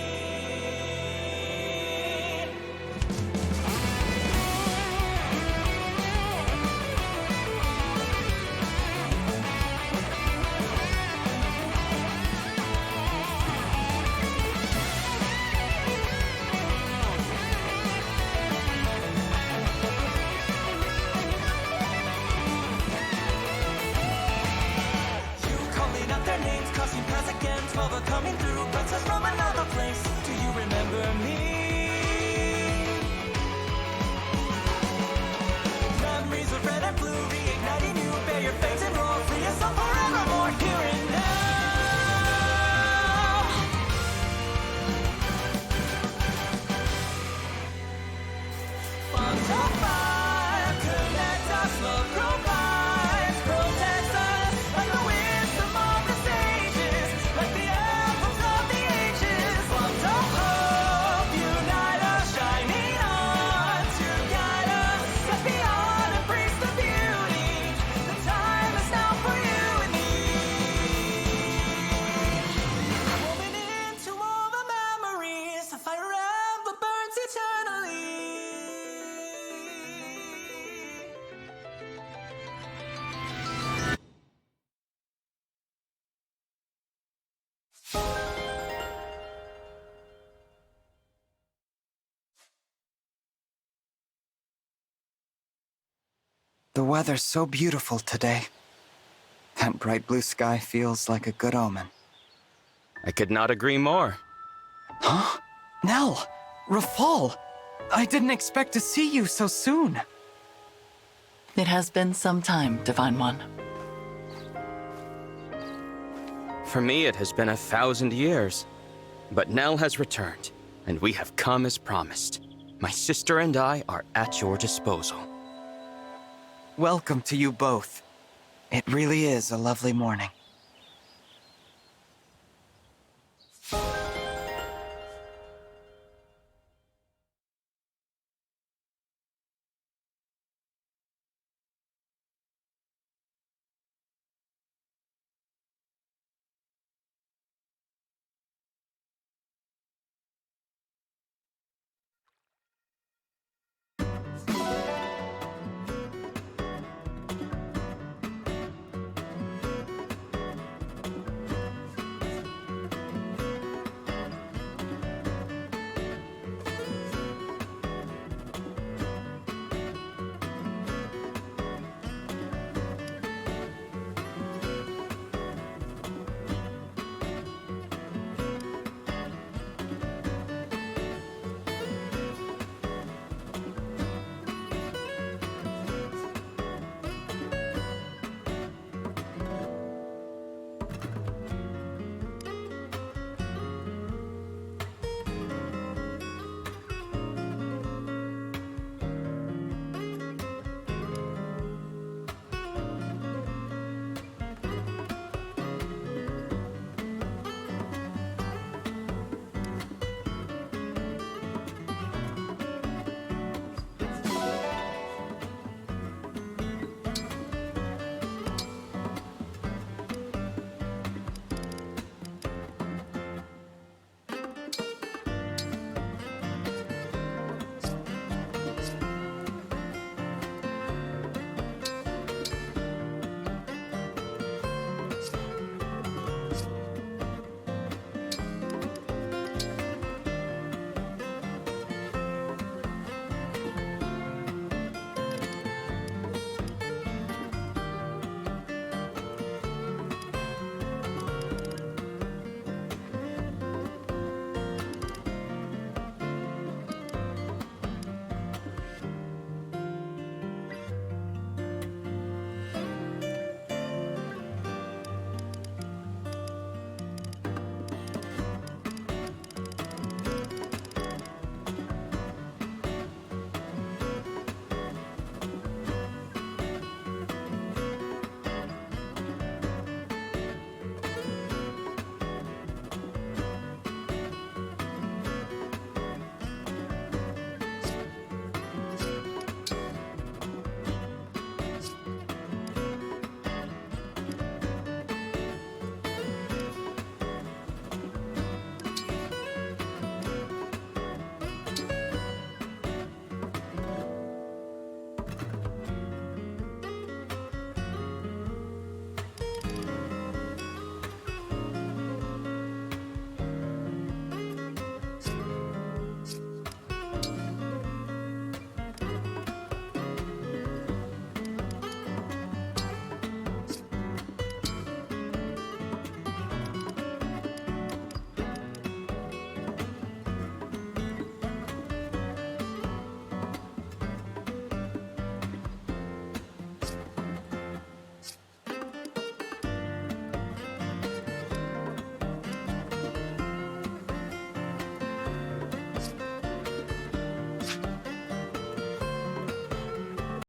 Speaker 14: Coming through, princess from another place. Do you remember me?
Speaker 4: The weather's so beautiful today. That bright blue sky feels like a good omen.
Speaker 2: I could not agree more.
Speaker 4: Huh? Nell! Rafal! I didn't expect to see you so soon.
Speaker 3: It has been some time, Divine One.
Speaker 2: For me, it has been 1,000 years. But Nell has returned, and we have come as promised. My sister and I are at your disposal.
Speaker 4: Welcome to you both. It really is a lovely morning.